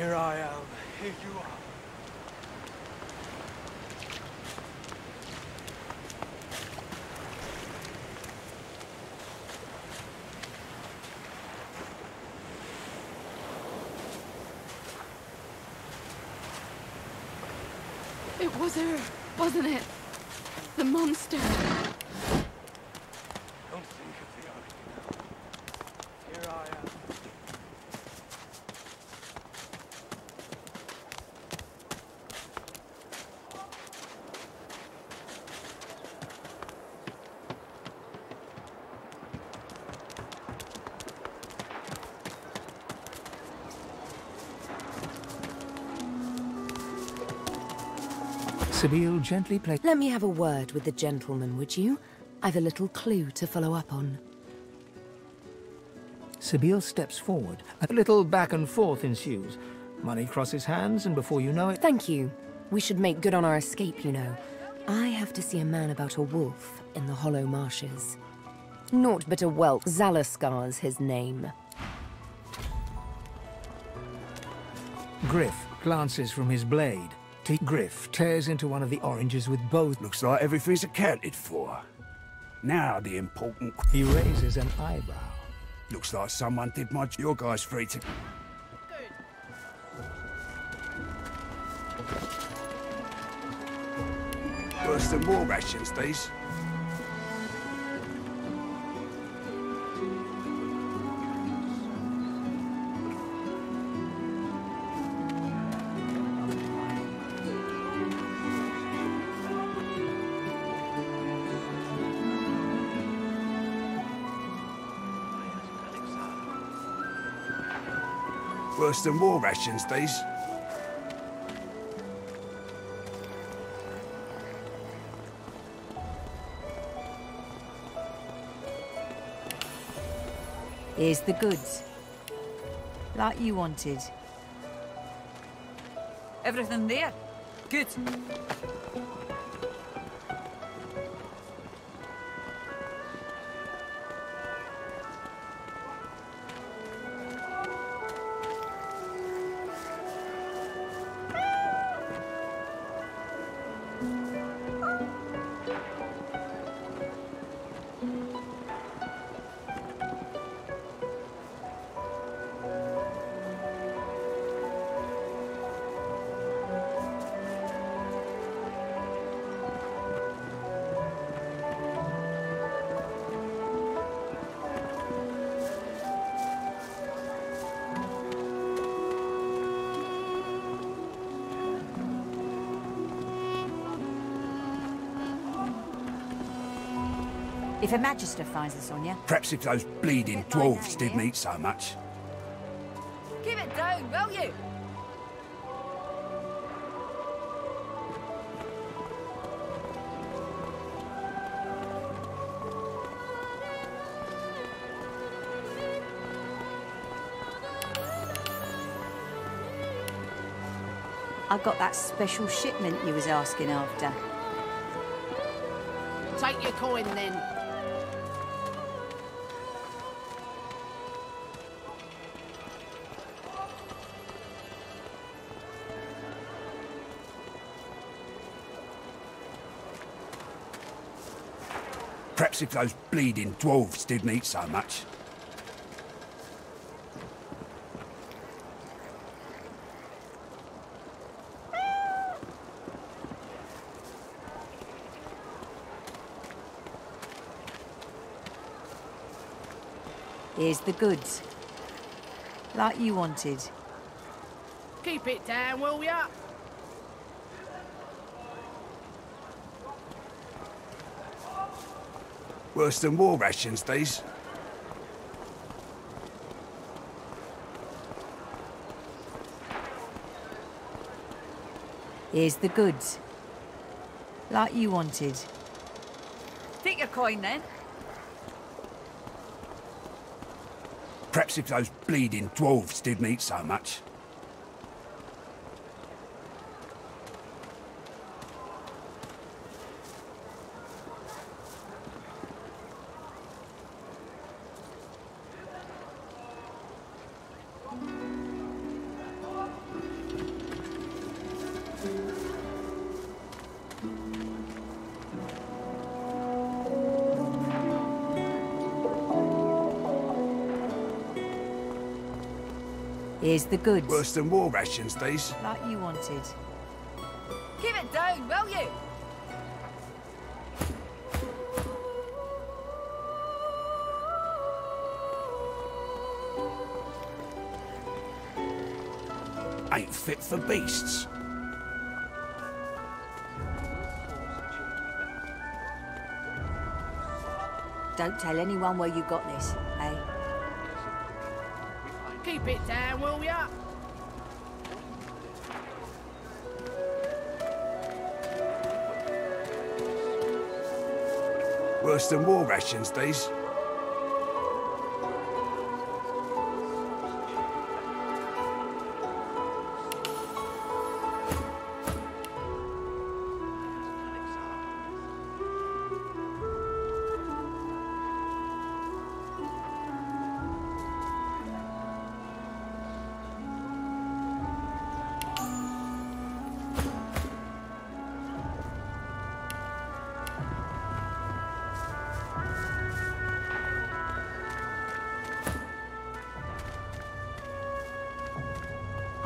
Here I am. Here you are. It was her, wasn't it? The monster. Don't think of the original. Here I am. Sibyl gently placed... Let me have a word with the gentleman, would you? I've a little clue to follow up on. Sibyl steps forward. A little back and forth ensues. Money crosses hands, and before you know it... Thank you. We should make good on our escape, you know. I have to see a man about a wolf in the Hollow Marshes. Naught but a whelp. Zalaskar's his name. Griff glances from his blade. Griff tears into one of the oranges with both. Looks like everything's accounted for. Now the important... He raises an eyebrow. Looks like someone did my... Your guy's free to... Worse than war rations, these. Worse than war rations, these. Here's the goods. Like you wanted. Everything there? Good. If a magister finds us on you... Perhaps if those bleeding dwarves didn't eat so much. Keep it down, will you? I got that special shipment you was asking after. Take your coin then. Perhaps if those bleeding dwarves didn't eat so much. Here's the goods. Like you wanted. Keep it down, will ya? Worse than war rations, these. Here's the goods. Like you wanted. Take your coin, then. Perhaps if those bleeding dwarves didn't eat so much. Here's the goods. Worse than war rations, these. Like you wanted. Keep it down, will you? Ain't fit for beasts. Don't tell anyone where you got this, eh? Keep it down, will ya? Worse than war rations, these.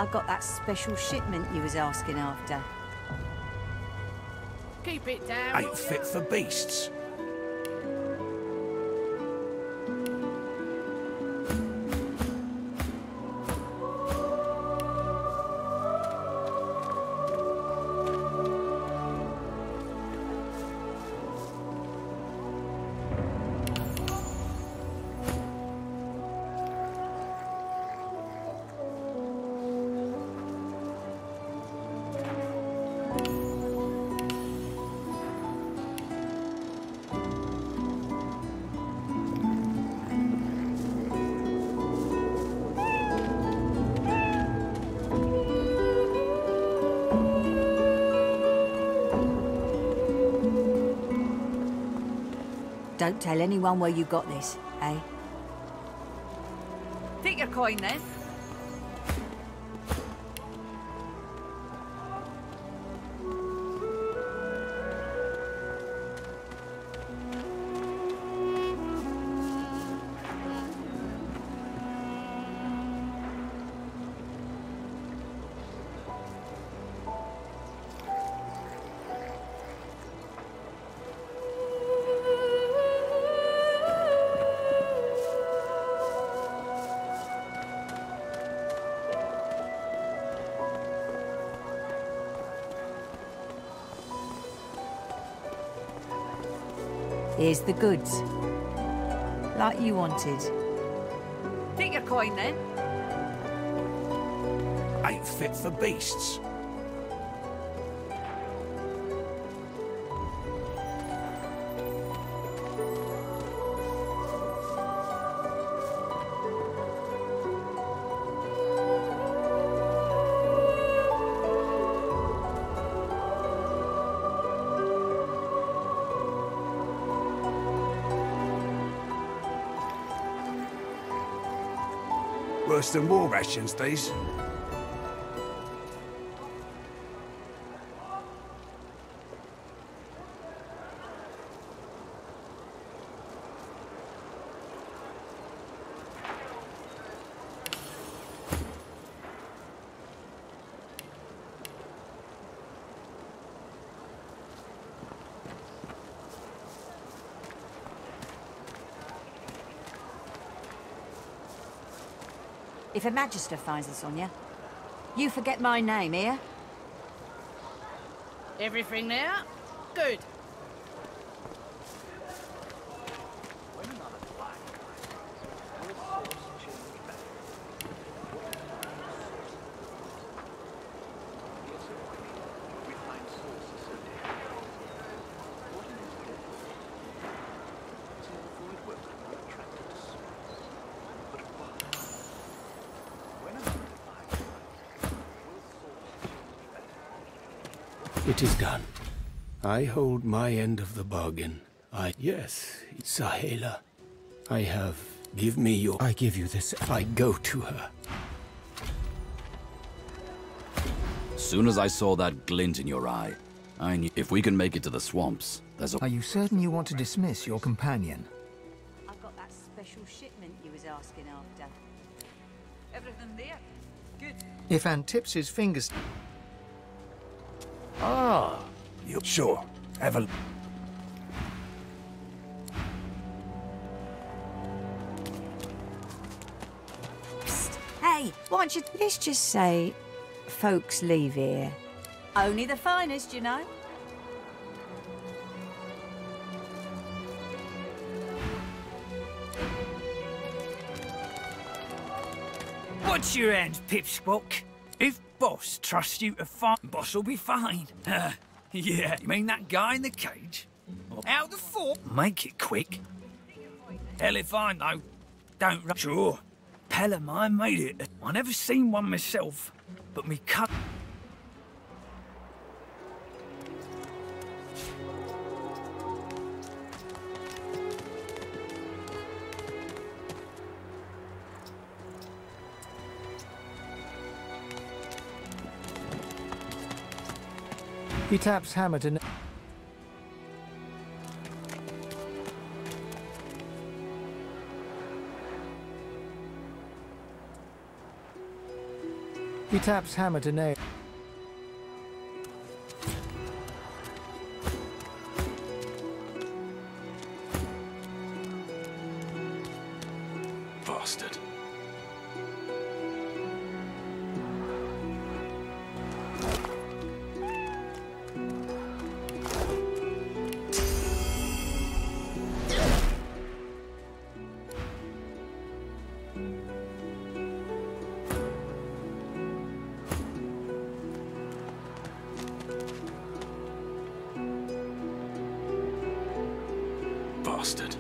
I got that special shipment you was asking after. Keep it down. Ain't fit for beasts. Don't tell anyone where you got this, eh? Take your coin then. Here's the goods. Like you wanted. Take your coin then. Ain't fit for beasts. Worse than war rations, these. If a magister finds this on you, you forget my name, here? Everything there? Good. It is done. I hold my end of the bargain. Yes, Sahela. I have... Give me your... I give you this. I go to her. Soon as I saw that glint in your eye, I knew if we can make it to the swamps, there's a... Are you certain you want to dismiss your companion? I got that special shipment you was asking after. Everything there? If Anne tips his fingers... Ah, you're sure. Have a... Hey, why don't you... Let's just say folks leave here. Only the finest, you know. Watch your hands, Pipsqueak. If Boss trusts you to find, Boss will be fine. Yeah, you mean that guy in the cage? Out the fort? Make it quick. Hell if I know. Don't rush. Sure. Pal of mine made it. I never seen one myself, but me cut. He taps hammer to... He taps hammer to nail. Bastard. Bastard.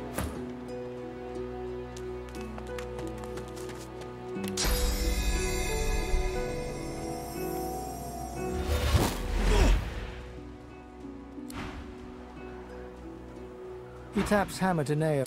He taps hammer to nail.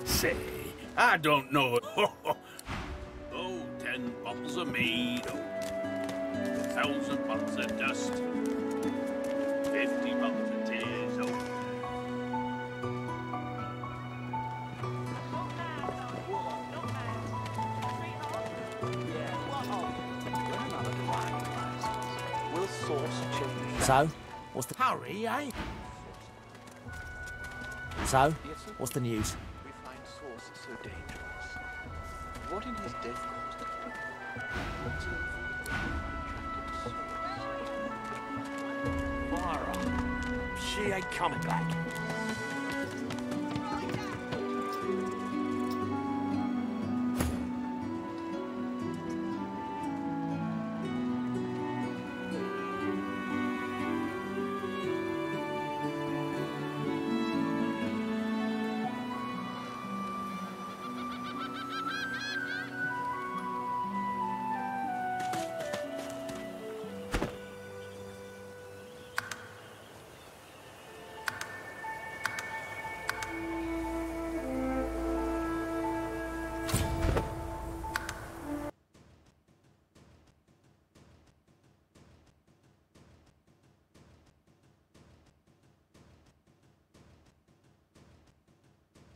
Say, I don't know. Oh, 10 bottles of mead, 1,000 pots of dust, 50 bottles of tears, Will sauce change? So, what's the... Hurry, eh? So, what's the news? We find sauce so dangerous. What in his death caused it? What's it? Fire up. She ain't coming back.